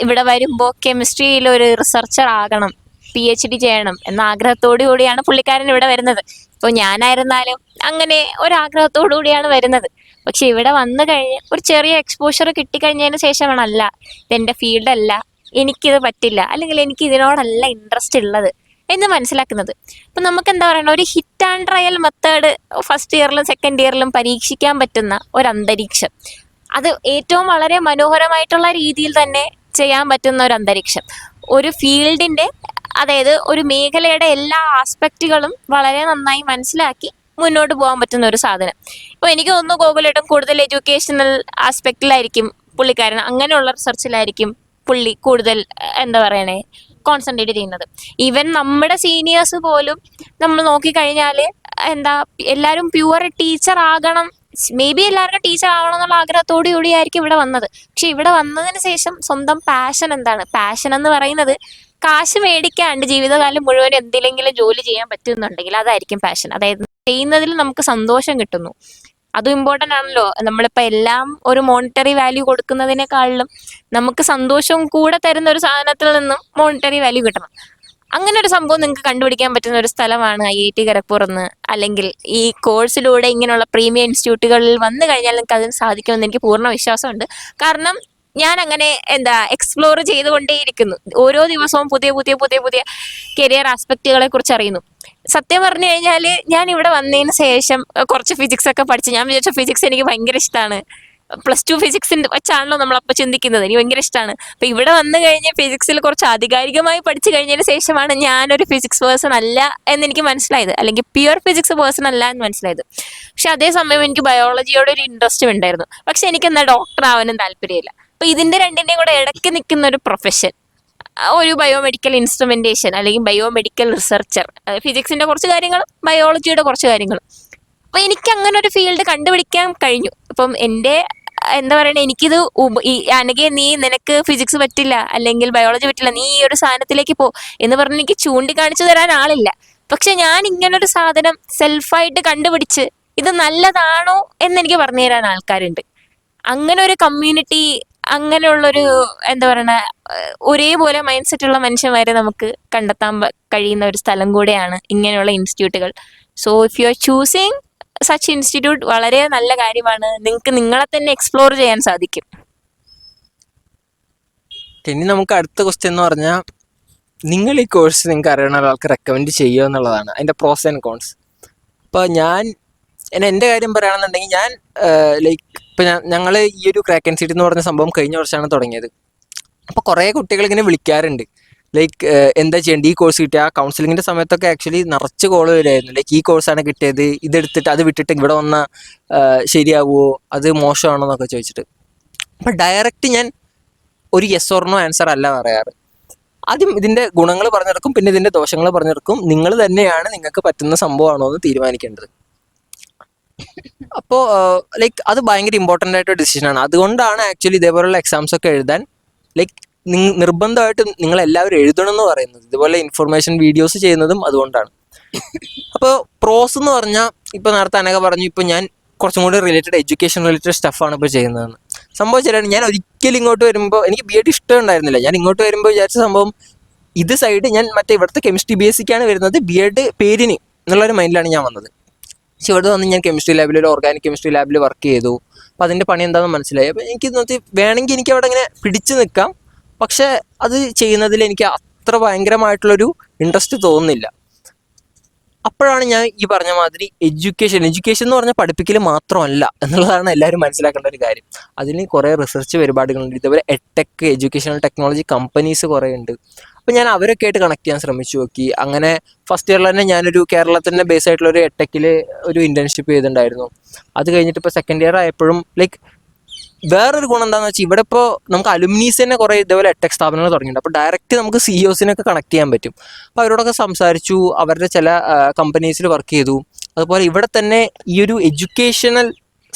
ഇവിടെ വരുമ്പോൾ കെമിസ്ട്രിയിൽ ഒരു റിസർച്ചർ ആകണം, PhD ചെയ്യണം എന്ന ആഗ്രഹത്തോടു കൂടിയാണ് പുള്ളിക്കാരൻ ഇവിടെ വരുന്നത്. ഇപ്പോൾ ഞാനായിരുന്നാലും അങ്ങനെ ഒരാഗ്രഹത്തോടു കൂടിയാണ് വരുന്നത്. പക്ഷെ ഇവിടെ വന്നു കഴിഞ്ഞ് ഒരു ചെറിയ എക്സ്പോഷർ കിട്ടിക്കഴിഞ്ഞതിന് ശേഷമാണ്, അല്ല ഇതെൻ്റെ ഫീൽഡല്ല, എനിക്കിത് പറ്റില്ല, അല്ലെങ്കിൽ എനിക്ക് ഇതിനോടല്ല ഇൻട്രസ്റ്റ് ഉള്ളത് എന്ന് മനസ്സിലാക്കുന്നത്. അപ്പം നമുക്ക് എന്താ പറയുക, ഒരു hit and trial method first ഇയറിലും സെക്കൻഡ് ഇയറിലും പരീക്ഷിക്കാൻ പറ്റുന്ന ഒരു അന്തരീക്ഷം, അത് ഏറ്റവും വളരെ മനോഹരമായിട്ടുള്ള രീതിയിൽ തന്നെ ചെയ്യാൻ പറ്റുന്ന ഒരു അന്തരീക്ഷം, ഒരു ഫീൽഡിൻ്റെ, അതായത് ഒരു മേഖലയുടെ എല്ലാ ആസ്പെക്റ്റുകളും വളരെ നന്നായി മനസ്സിലാക്കി മുന്നോട്ട് പോകാൻ പറ്റുന്ന ഒരു സാധനം. ഇപ്പോൾ എനിക്ക് തോന്നുന്നു ഗോകുലേട്ടൻ കൂടുതൽ എഡ്യൂക്കേഷണൽ ആസ്പെക്റ്റിലായിരിക്കും പുള്ളിക്കാരൻ, അങ്ങനെയുള്ള റിസർച്ചിലായിരിക്കും പുള്ളി കൂടുതൽ കോൺസെൻട്രേറ്റ് ചെയ്യുന്നത്. ഈവൻ നമ്മുടെ സീനിയേഴ്സ് പോലും നമ്മൾ നോക്കിക്കഴിഞ്ഞാൽ എല്ലാവരും പ്യുവർ ടീച്ചർ ആകണം മേ ബി എല്ലാവർക്കും ടീച്ചർ ആവണം എന്നുള്ള ആഗ്രഹത്തോടു കൂടിയായിരിക്കും ഇവിടെ വന്നത്. പക്ഷെ ഇവിടെ വന്നതിന് ശേഷം സ്വന്തം പാഷൻ എന്താണ്, പാഷൻ എന്ന് പറയുന്നത് കാശ് മേടിക്കാണ്ട് ജീവിതകാലം മുഴുവൻ എന്തിലെങ്കിലും ജോലി ചെയ്യാൻ പറ്റുന്നുണ്ടെങ്കിൽ അതായിരിക്കും പാഷൻ. അതായത് ചെയ്യുന്നതിൽ നമുക്ക് സന്തോഷം കിട്ടുന്നു, അതും ഇമ്പോർട്ടൻ്റ് ആണല്ലോ. നമ്മളിപ്പോൾ എല്ലാം ഒരു മോണിറ്ററി വാല്യൂ കൊടുക്കുന്നതിനേക്കാളിലും നമുക്ക് സന്തോഷവും കൂടെ തരുന്ന ഒരു സാധനത്തിൽ നിന്നും മോണിറ്ററി വാല്യൂ കിട്ടണം. അങ്ങനെ ഒരു സംഭവം നിങ്ങൾക്ക് കണ്ടുപിടിക്കാൻ പറ്റുന്ന ഒരു സ്ഥലമാണ് IIT ഖരഗ്പൂർ എന്ന്. അല്ലെങ്കിൽ ഈ കോഴ്സിലൂടെ ഇങ്ങനെയുള്ള പ്രീമിയം ഇൻസ്റ്റിറ്റ്യൂട്ടുകളിൽ വന്നു കഴിഞ്ഞാൽ നിങ്ങൾക്ക് അതിന് സാധിക്കുമെന്ന് എനിക്ക് പൂർണ്ണ വിശ്വാസമുണ്ട്. കാരണം ഞാൻ അങ്ങനെ എക്സ്പ്ലോർ ചെയ്തുകൊണ്ടേയിരിക്കുന്നു. ഓരോ ദിവസവും പുതിയ പുതിയ പുതിയ പുതിയ കരിയർ ആസ്പെക്റ്റുകളെ കുറിച്ച് അറിയുന്നു. സത്യം പറഞ്ഞു കഴിഞ്ഞാൽ ഞാൻ ഇവിടെ വന്നതിന് ശേഷം കുറച്ച് ഫിസിക്സ് ഒക്കെ പഠിച്ച് ഞാൻ വിചാരിച്ച ഫിസിക്സ് എനിക്ക് ഭയങ്കര ഇഷ്ടമാണ്. +2 ഫിസിക്സിൻ്റെ വെച്ചാണല്ലോ നമ്മളപ്പോൾ ചിന്തിക്കുന്നത്, എനിക്ക് ഭയങ്കര ഇഷ്ടമാണ്. അപ്പോൾ ഇവിടെ വന്നു കഴിഞ്ഞ് ഫിസിക്സിൽ കുറച്ച് ആധികാരികമായി പഠിച്ചു കഴിഞ്ഞതിന് ശേഷമാണ് ഞാനൊരു ഫിസിക്സ് പേഴ്സൺ അല്ല എന്നെനിക്ക് മനസ്സിലായത്, അല്ലെങ്കിൽ പ്യുവർ ഫിസിക്സ് പേഴ്സൺ അല്ല എന്ന് മനസ്സിലായത്. പക്ഷെ അതേസമയം എനിക്ക് ബയോളജിയോട് ഒരു ഇൻട്രസ്റ്റും ഉണ്ടായിരുന്നു. പക്ഷെ എനിക്കെന്നാൽ ഡോക്ടർ ആവാനും താല്പര്യമില്ല. അപ്പോൾ ഇതിൻ്റെ രണ്ടിൻ്റെയും കൂടെ ഇടയ്ക്ക് നിൽക്കുന്ന ഒരു പ്രൊഫഷൻ, ഒരു ബയോമെഡിക്കൽ ഇൻസ്ട്രുമെൻറ്റേഷൻ അല്ലെങ്കിൽ ബയോമെഡിക്കൽ റിസർച്ചർ, ഫിസിക്സിൻ്റെ കുറച്ച് കാര്യങ്ങളും ബയോളജിയുടെ കുറച്ച് കാര്യങ്ങളും. അപ്പോൾ എനിക്ക് അങ്ങനെ ഒരു ഫീൽഡ് കണ്ടുപിടിക്കാൻ കഴിഞ്ഞു. ഇപ്പം എൻ്റെ എന്താ പറയുക, എനിക്കിത് അനഘേ നിനക്ക് ഫിസിക്സ് പറ്റില്ല അല്ലെങ്കിൽ ബയോളജി പറ്റില്ല, നീ ഈ ഒരു സാധനത്തിലേക്ക് പോ എന്ന് പറഞ്ഞ് എനിക്ക് ചൂണ്ടിക്കാണിച്ചു തരാൻ ആളില്ല. പക്ഷെ ഞാൻ ഇങ്ങനൊരു സാധനം സെൽഫായിട്ട് കണ്ടുപിടിച്ച് ഇത് നല്ലതാണോ എന്നെനിക്ക് പറഞ്ഞു തരാൻ ആൾക്കാരുണ്ട്. അങ്ങനെ ഒരു കമ്മ്യൂണിറ്റി, അങ്ങനെയുള്ളൊരു എന്താ പറയുക, ഒരേപോലെ മൈൻഡ് സെറ്റുള്ള മനുഷ്യന്മാരെ നമുക്ക് കണ്ടെത്താൻ കഴിയുന്ന ഒരു സ്ഥലം കൂടെയാണ് ഇങ്ങനെയുള്ള ഇൻസ്റ്റിറ്റ്യൂട്ടുകൾ. So if you are choosing such institute, വളരെ നല്ല കാര്യമാണ്. നിങ്ങൾക്ക് നിങ്ങളെ തന്നെ എക്സ്പ്ലോർ ചെയ്യാൻ സാധിക്കും. ഇനി നമുക്ക് അടുത്ത ക്വസ്റ്റ്യൻ എന്ന് പറഞ്ഞാൽ, നിങ്ങൾ ഈ കോഴ്സ് നിങ്ങൾക്ക് അറിയണ ഒരാൾക്ക് റെക്കമെൻഡ് ചെയ്യുക എന്നുള്ളതാണ്, അതിൻ്റെ പ്രോസ് ആൻഡ് കോൺസ്. ഇപ്പോൾ എൻ്റെ കാര്യം പറയുകയാണെന്നുണ്ടെങ്കിൽ, ഞാൻ ഇപ്പം ഞങ്ങൾ ഈ ഒരു ക്രാക്ക് ആൻഡ് സീറ്റ് എന്ന് പറഞ്ഞ സംഭവം കഴിഞ്ഞ വർഷമാണ് തുടങ്ങിയത്. അപ്പോൾ കുറേ കുട്ടികൾ ഇങ്ങനെ വിളിക്കാറുണ്ട്, എന്താ ചെയ്യേണ്ടത്, ഈ കോഴ്സ് കിട്ടിയ. ആ കൗൺസിലിങ്ങിൻ്റെ സമയത്തൊക്കെ ആക്ച്വലി നിറച്ച് കോൾ വരുമായിരുന്നു, ഈ കോഴ്സാണ് കിട്ടിയത്, ഇതെടുത്തിട്ട് അത് വിട്ടിട്ട് ഇവിടെ വന്നാൽ ശരിയാവുമോ, അത് മോശമാണോ എന്നൊക്കെ ചോദിച്ചിട്ട്. അപ്പം ഡയറക്റ്റ് ഞാൻ ഒരു യെസ് ഓർ നോ ആൻസർ അല്ല പറയാറ്. ആദ്യം ഇതിൻ്റെ ഗുണങ്ങൾ പറഞ്ഞെടുക്കും, പിന്നെ ഇതിൻ്റെ ദോഷങ്ങൾ പറഞ്ഞെടുക്കും. നിങ്ങൾ തന്നെയാണ് നിങ്ങൾക്ക് പറ്റുന്ന സംഭവമാണോ എന്ന് തീരുമാനിക്കേണ്ടത്. അപ്പോൾ അത് ഭയങ്കര ഇമ്പോർട്ടൻ്റ് ആയിട്ടൊരു ഡിസിഷനാണ്. അതുകൊണ്ടാണ് ആക്ച്വലി ഇതേപോലുള്ള എക്സാംസ് ഒക്കെ എഴുതാൻ നിർബന്ധമായിട്ടും നിങ്ങളെല്ലാവരും എഴുതണം എന്ന് പറയുന്നത്. ഇതുപോലെ ഇൻഫർമേഷൻ വീഡിയോസ് ചെയ്യുന്നതും അതുകൊണ്ടാണ്. അപ്പോൾ പ്രോസ് എന്ന് പറഞ്ഞാൽ, ഇപ്പോൾ നേരത്തെ അനഘ പറഞ്ഞു, ഇപ്പോൾ ഞാൻ കുറച്ചും കൂടി എഡ്യൂക്കേഷൻ റിലേറ്റഡ് സ്റ്റഫാണ് ഇപ്പോൾ ചെയ്യുന്നതെന്ന്. സംഭവം ശരിയാണ്. ഞാൻ ഒരിക്കലും ഇങ്ങോട്ട് വരുമ്പോൾ എനിക്ക് BEd ഇഷ്ടം ഉണ്ടായിരുന്നില്ല. ഞാൻ ഇങ്ങോട്ട് വരുമ്പോൾ വിചാരിച്ച സംഭവം ഇത് സൈഡ് ഞാൻ ഇവിടുത്തെ കെമിസ്ട്രി ബേസിക്കാണ് വരുന്നത്, BEd പേരിന് എന്നുള്ളൊരു മൈൻഡിലാണ് ഞാൻ വന്നത്. പക്ഷെ ഇവിടെ വന്ന് ഞാൻ കെമിസ്ട്രി ലാബിൽ, ഒരു ഓർഗാനിക് കെമിസ്ട്രി ലാബിൽ വർക്ക് ചെയ്തു. അപ്പോൾ അതിൻ്റെ പണി എന്താണെന്ന് മനസ്സിലായി. അപ്പോൾ എനിക്ക് വേണമെങ്കിൽ എനിക്ക് അവിടെ ഇങ്ങനെ പിടിച്ചു നിൽക്കാം, പക്ഷെ അത് ചെയ്യുന്നതിൽ എനിക്ക് അത്ര ഭയങ്കരമായിട്ടുള്ളൊരു ഇൻട്രസ്റ്റ് തോന്നുന്നില്ല. അപ്പോഴാണ് ഞാൻ ഈ പറഞ്ഞ മാതിരി എഡ്യൂക്കേഷൻ എന്ന് പറഞ്ഞാൽ പഠിപ്പിക്കൽ മാത്രമല്ല എന്നുള്ളതാണ് എല്ലാവരും മനസ്സിലാക്കേണ്ട ഒരു കാര്യം. അതിന് കുറേ റിസർച്ച് പരിപാടികളുണ്ട്. ഇതുപോലെ എഡ്ടെക്, എഡ്യൂക്കേഷണൽ ടെക്നോളജി കമ്പനീസ് കുറേ ഉണ്ട്. അപ്പോൾ ഞാൻ അവരൊക്കെ ആയിട്ട് കണക്ട് ചെയ്യാൻ ശ്രമിച്ചു നോക്കി. അങ്ങനെ ഫസ്റ്റ് ഇയറിൽ തന്നെ ഞാനൊരു കേരളത്തിൻ്റെ ബേസ് ആയിട്ടുള്ള ഒരു എഡ്ടെക്കിൽ ഒരു ഇൻറ്റേൺഷിപ്പ് ചെയ്തിട്ടുണ്ടായിരുന്നു. അത് കഴിഞ്ഞിട്ട് ഇപ്പോൾ സെക്കൻഡ് ഇയർ ആയപ്പോഴും വേറൊരു ഗുണം എന്താണെന്ന് വെച്ചാൽ, ഇവിടെ ഇപ്പോൾ നമുക്ക് അലുമിനീസ് തന്നെ കുറേ ഇതേപോലെ എഡ്ടെക് സ്ഥാപനങ്ങൾ തുടങ്ങിയിട്ടുണ്ട്. അപ്പോൾ ഡയറക്റ്റ് നമുക്ക് CEOസിനൊക്കെ കണക്ട് ചെയ്യാൻ പറ്റും. അപ്പോൾ അവരോടൊക്കെ സംസാരിച്ചു, അവരുടെ ചില കമ്പനീസിൽ വർക്ക് ചെയ്തു. അതുപോലെ ഇവിടെ തന്നെ ഈ ഒരു എഡ്യൂക്കേഷണൽ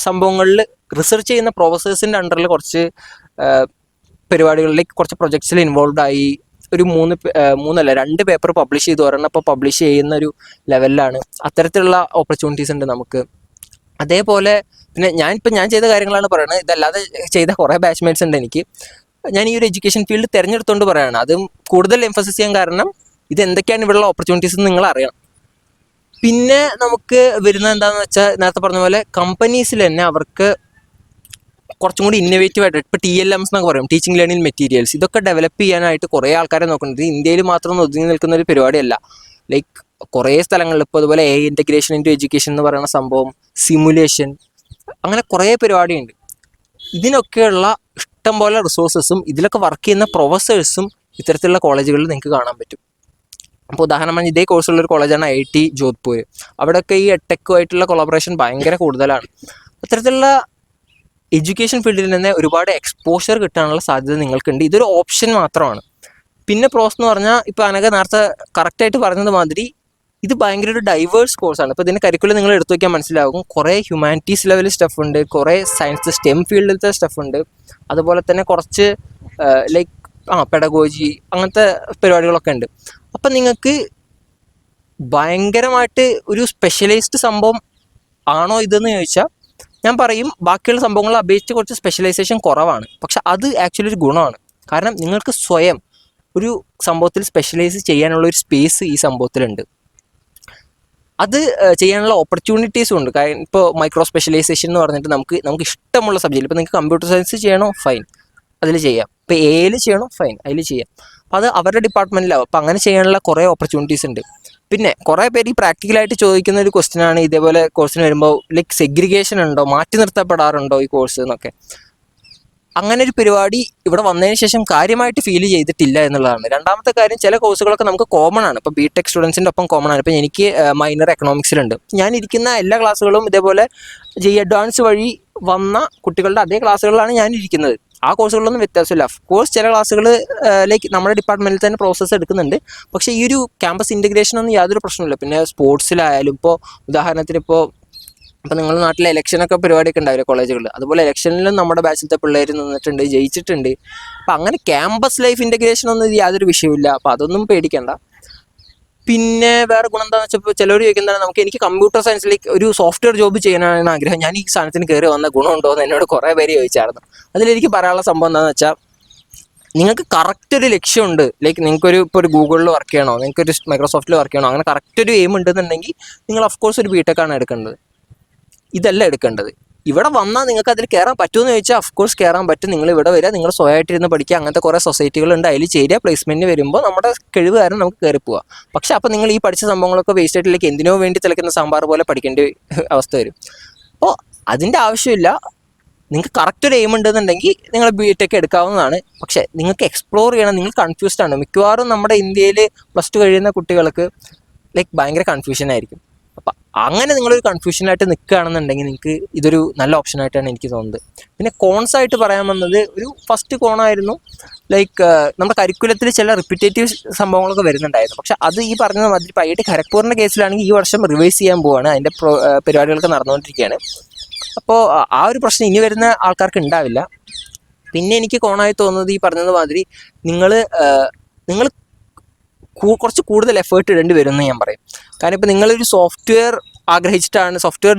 സംഭവങ്ങളിൽ റിസർച്ച് ചെയ്യുന്ന പ്രൊഫസേഴ്സിൻ്റെ അണ്ടറിൽ കുറച്ച് പരിപാടികളിലേക്ക്, കുറച്ച് പ്രൊജക്ട്സിൽ ഇൻവോൾവ് ആയി. ഒരു 2 പേപ്പർ പബ്ലിഷ് ചെയ്തു, ഒരെണ്ണം ഇപ്പോൾ പബ്ലിഷ് ചെയ്യുന്ന ഒരു ലെവലിലാണ്. അത്തരത്തിലുള്ള ഓപ്പർച്യൂണിറ്റീസ് ഉണ്ട് നമുക്ക്. അതേപോലെ പിന്നെ ഞാൻ ചെയ്ത കാര്യങ്ങളാണ് പറയുന്നത്, ഇതല്ലാതെ ചെയ്ത കുറേ ബാച്ച്മേറ്റ്സ് ഉണ്ട് എനിക്ക്. ഞാൻ ഈ ഒരു എഡ്യൂക്കേഷൻ ഫീൽഡ് തിരഞ്ഞെടുത്തുകൊണ്ട് പറയുകയാണ്. അതും കൂടുതൽ എംഫസിസ് ചെയ്യാൻ കാരണം ഇത് എന്തൊക്കെയാണ് ഇവിടെയുള്ള ഓപ്പർച്യൂണിറ്റീസ് എന്ന് നിങ്ങൾ അറിയണം. പിന്നെ നമുക്ക് വരുന്നത് എന്താണെന്ന് വെച്ചാൽ, നേരത്തെ പറഞ്ഞ പോലെ കമ്പനീസിൽ തന്നെ അവർക്ക് കുറച്ചും കൂടി ഇന്നോവേറ്റീവ് ആയിട്ട്, ഇപ്പോൾ TLMs എന്നൊക്കെ പറയും, ടീച്ചിങ് ലേണിംഗ് മെറ്റീരിയൽസ്, ഇതൊക്കെ ഡെവലപ്പ് ചെയ്യാനായിട്ട് കുറേ ആൾക്കാരെ നോക്കുന്നുണ്ട്. ഇന്ത്യയിൽ മാത്രം ഒതുങ്ങി നിൽക്കുന്ന ഒരു പരിപാടിയല്ല. കുറേ സ്ഥലങ്ങളിൽ ഇപ്പോൾ അതുപോലെ AI ഇൻ്റഗ്രേഷൻ ഇൻറ്റു എഡ്യൂക്കേഷൻ എന്ന് പറയുന്ന സംഭവം, സിമുലേഷൻ, അങ്ങനെ കുറേ പരിപാടിയുണ്ട്. ഇതിനൊക്കെയുള്ള ഇഷ്ടം പോലെ റിസോഴ്സസും ഇതിലൊക്കെ വർക്ക് ചെയ്യുന്ന പ്രൊഫസേഴ്സും ഇത്തരത്തിലുള്ള കോളേജുകളിൽ നിങ്ങൾക്ക് കാണാൻ പറ്റും. അപ്പോൾ ഉദാഹരണം ഇതേ കോഴ്സുള്ളൊരു കോളേജാണ് IIT ജോധ്പൂർ. അവിടെയൊക്കെ ഈ എഡ്ടെക്കുമായിട്ടുള്ള കൊളാബറേഷൻ ഭയങ്കര കൂടുതലാണ്. അത്തരത്തിലുള്ള എഡ്യൂക്കേഷൻ ഫീൽഡിൽ നിന്ന് ഒരുപാട് എക്സ്പോഷർ കിട്ടാനുള്ള സാധ്യത നിങ്ങൾക്കുണ്ട്. ഇതൊരു ഓപ്ഷൻ മാത്രമാണ്. പിന്നെ പ്രോസ് എന്ന് പറഞ്ഞാൽ, ഇപ്പോൾ അനഘ നേരത്തെ കറക്റ്റായിട്ട് പറഞ്ഞത് മാതിരി ഇത് ഭയങ്കര ഒരു ഡൈവേഴ്സ് കോഴ്സാണ്. ഇപ്പോൾ ഇതിൻ്റെ കരിക്കുലം നിങ്ങൾ എടുത്തു നോക്കിയാൽ മനസ്സിലാകും. കുറേ ഹ്യൂമാനിറ്റീസ് ലെവൽ സ്റ്റഫ് ഉണ്ട്, കുറേ സയൻസ് സ്റ്റെം ഫീൽഡിലത്തെ സ്റ്റഫ് ഉണ്ട്, അതുപോലെ തന്നെ കുറച്ച് ലൈക്ക് പെഡഗോജി അങ്ങനത്തെ പരിപാടികളൊക്കെ ഉണ്ട്. അപ്പം നിങ്ങൾക്ക് ഭയങ്കരമായിട്ട് ഒരു സ്പെഷ്യലൈസ്ഡ് സംഭവം ആണോ ഇതെന്ന് ചോദിച്ചാൽ ഞാൻ പറയും ബാക്കിയുള്ള സംഭവങ്ങളെ അപേക്ഷിച്ച് കുറച്ച് സ്പെഷ്യലൈസേഷൻ കുറവാണ്. പക്ഷെ അത് ആക്ച്വലി ഒരു ഗുണമാണ്. കാരണം നിങ്ങൾക്ക് സ്വയം ഒരു സംഭവത്തിൽ സ്പെഷ്യലൈസ് ചെയ്യാനുള്ള ഒരു സ്പേസ് ഈ സംഭവത്തിലുണ്ട്. അത് ചെയ്യാനുള്ള ഓപ്പർച്യൂണിറ്റീസും ഉണ്ട്. കാരണം ഇപ്പോൾ മൈക്രോ സ്പെഷ്യലൈസേഷൻ എന്ന് പറഞ്ഞിട്ട് നമുക്ക് ഇഷ്ടമുള്ള സബ്ജക്റ്റിൽ ഇപ്പോൾ നിങ്ങൾക്ക് കമ്പ്യൂട്ടർ സയൻസ് ചെയ്യണോ ഫൈൻ, അതിൽ ചെയ്യാം. ഇപ്പോൾ എയിൽ ചെയ്യണോ ഫൈൻ, അതിൽ ചെയ്യാം. അപ്പോൾ അത് അവരുടെ ഡിപ്പാർട്ട്മെൻറ്റിലാവും. അപ്പോൾ അങ്ങനെ ചെയ്യാനുള്ള കുറേ ഓപ്പർച്യൂണിറ്റീസ് ഉണ്ട്. പിന്നെ കുറേ പേര് ഈ പ്രാക്ടിക്കലായിട്ട് ചോദിക്കുന്ന ഒരു ക്വസ്റ്റ്യനാണ് ഇതേപോലെ കോഴ്സിന് വരുമ്പോൾ ലൈക്ക് സെഗ്രിഗേഷൻ ഉണ്ടോ, മാറ്റി നിർത്തപ്പെടാറുണ്ടോ ഈ കോഴ്സ് എന്നൊക്കെ. അങ്ങനെ ഒരു പരിപാടി ഇവിടെ വന്നതിന് ശേഷം കാര്യമായിട്ട് ഫീൽ ചെയ്തിട്ടില്ല എന്നുള്ളതാണ്. രണ്ടാമത്തെ കാര്യം, ചില കോഴ്സുകളൊക്കെ നമുക്ക് കോമൺ ആണ്. ഇപ്പോൾ ബിടെക് സ്റ്റുഡൻസിൻ്റെ ഒപ്പം കോമൺ ആണ്. ഇപ്പോൾ എനിക്ക് മൈനർ എക്കണോമിക്സിലുണ്ട്. ഞാൻ ഇരിക്കുന്ന എല്ലാ ക്ലാസ്സുകളും ഇതേപോലെ അഡ്വാൻസ് വഴി വന്ന കുട്ടികളുടെ അതേ ക്ലാസ്സുകളിലാണ് ഞാൻ ഇരിക്കുന്നത്. ആ കോഴ്സുകളിലൊന്നും വ്യത്യാസമില്ല. കോഴ്സ് ചില ക്ലാസ്സുകൾ ലൈക്ക് നമ്മുടെ ഡിപ്പാർട്ട്മെൻറ്റിൽ തന്നെ പ്രോസസ്സ് എടുക്കുന്നുണ്ട്. പക്ഷേ ഈ ഒരു ക്യാമ്പസ് ഇൻറ്റഗ്രേഷനൊന്നും യാതൊരു പ്രശ്നമില്ല. പിന്നെ സ്പോർട്സിലായാലും ഇപ്പോൾ ഉദാഹരണത്തിന് ഇപ്പോൾ നിങ്ങളുടെ നാട്ടിലെ ഇലക്ഷനൊക്കെ പരിപാടിയൊക്കെ ഉണ്ടാവില്ല കോളേജുകളിൽ, അതുപോലെ ഇലക്ഷനിലും നമ്മുടെ ബാച്ചിലത്തെ പിള്ളേർ നിന്നിട്ടുണ്ട്, ജയിച്ചിട്ടുണ്ട്. അപ്പം അങ്ങനെ ക്യാമ്പസ് ലൈഫ് ഇൻറ്റഗ്രേഷനൊന്നും യാതൊരു വിഷയമില്ല. അപ്പോൾ അതൊന്നും പേടിക്കണ്ട. പിന്നെ വേറെ ഗുണം എന്താണെന്ന് വെച്ചപ്പോൾ ചിലർ ചോദിക്കുന്നതാണ് എനിക്ക് കമ്പ്യൂട്ടർ സയൻസിലേക്ക് ഒരു സോഫ്റ്റ്വെയർ ജോബ് ചെയ്യാനാണ് ആഗ്രഹം, ഞാൻ ഈ സാധനത്തിന് കയറി വന്ന ഗുണമുണ്ടോ എന്ന് എന്നോട് കുറേ പേര് ചോദിച്ചായിരുന്നു. അതിലെനിക്ക് പറയാനുള്ള സംഭവം എന്താണെന്ന് വെച്ചാൽ, നിങ്ങൾക്ക് കറക്റ്റ് ഒരു ലക്ഷ്യമുണ്ട്. ലൈക്ക് നിങ്ങൾക്കൊരു ഇപ്പോൾ ഒരു ഗൂഗിളിൽ വർക്ക് ചെയ്യണോ, നിങ്ങൾക്കൊരു മൈക്രോസോഫ്റ്റിൽ വർക്ക് ചെയ്യണോ, അങ്ങനെ കറക്റ്റ് ഒരു എയിം ഉണ്ടെന്നുണ്ടെങ്കിൽ നിങ്ങൾ ഓഫ്കോഴ്സ് ഒരു ബിടെക്കാണ് എടുക്കേണ്ടത്. ഇതല്ല എടുക്കേണ്ടത്. ഇവിടെ വന്നാൽ നിങ്ങൾക്ക് അതിൽ കയറാൻ പറ്റുമെന്ന് ചോദിച്ചാൽ ഓഫ്കോഴ്സ് കയറാൻ പറ്റും. നിങ്ങൾ ഇവിടെ വരിക, നിങ്ങൾ സ്വയമായിട്ടിരുന്ന് പഠിക്കുക. അങ്ങനത്തെ കുറേ സൊസൈറ്റികളുണ്ട്, അതിൽ ചേരുക. പ്ലേസ്മെൻറ്റ് വരുമ്പോൾ നമ്മുടെ കഴിവ് കാരണം നമുക്ക് കയറി പോവാം. പക്ഷേ അപ്പോൾ നിങ്ങൾ ഈ പഠിച്ച സംഭവങ്ങളൊക്കെ വേസ്റ്റ് ആയിട്ടിലേക്ക് എന്തിനോ വേണ്ടി തിളയ്ക്കുന്ന സാമ്പാർ പോലെ പഠിക്കേണ്ട അവസ്ഥ വരും. അപ്പോൾ അതിൻ്റെ ആവശ്യമില്ല. നിങ്ങൾക്ക് കറക്റ്റ് ഒരു എയിം ഉണ്ടെന്നുണ്ടെങ്കിൽ നിങ്ങൾ ബിടെക് എടുക്കാവുന്നതാണ്. പക്ഷേ നിങ്ങൾക്ക് എക്സ്പ്ലോർ ചെയ്യണം. നിങ്ങൾ കൺഫ്യൂസ്ഡ് ആണ്. മിക്കവാറും നമ്മുടെ ഇന്ത്യയിൽ +2 കഴിയുന്ന കുട്ടികൾക്ക് ലൈക്ക് ഭയങ്കര കൺഫ്യൂഷൻ ആയിരിക്കും. അപ്പം അങ്ങനെ നിങ്ങളൊരു കൺഫ്യൂഷനായിട്ട് നിൽക്കുകയാണെന്നുണ്ടെങ്കിൽ നിങ്ങൾക്ക് ഇതൊരു നല്ല ഓപ്ഷനായിട്ടാണ് എനിക്ക് തോന്നുന്നത്. പിന്നെ കോൺസ് ആയിട്ട് പറയാൻ വന്നത്, ഒരു ഫസ്റ്റ് കോണായിരുന്നു ലൈക്ക് നമ്മുടെ കരിക്കുലത്തിൽ ചില റിപ്പീറ്റേറ്റീവ് സംഭവങ്ങളൊക്കെ വരുന്നുണ്ടായിരുന്നു. പക്ഷെ അത് ഈ പറഞ്ഞ മാതിരി IIT ഖരഗ്പൂരിൻ്റെ കേസിലാണെങ്കിൽ ഈ വർഷം റിവൈസ് ചെയ്യാൻ പോവുകയാണ്. അതിൻ്റെ പരിപാടികളൊക്കെ നടന്നുകൊണ്ടിരിക്കുകയാണ്. അപ്പോൾ ആ ഒരു പ്രശ്നം ഇനി വരുന്ന ആൾക്കാർക്ക് ഉണ്ടാവില്ല. പിന്നെ എനിക്ക് കോണായി തോന്നുന്നത് ഈ പറഞ്ഞത് മാതിരി നിങ്ങൾ കുറച്ച് കൂടുതൽ എഫേർട്ട് ഇടേണ്ടി വരുമെന്ന് ഞാൻ പറയും. കാരണം ഇപ്പോൾ നിങ്ങളൊരു സോഫ്റ്റ്വെയർ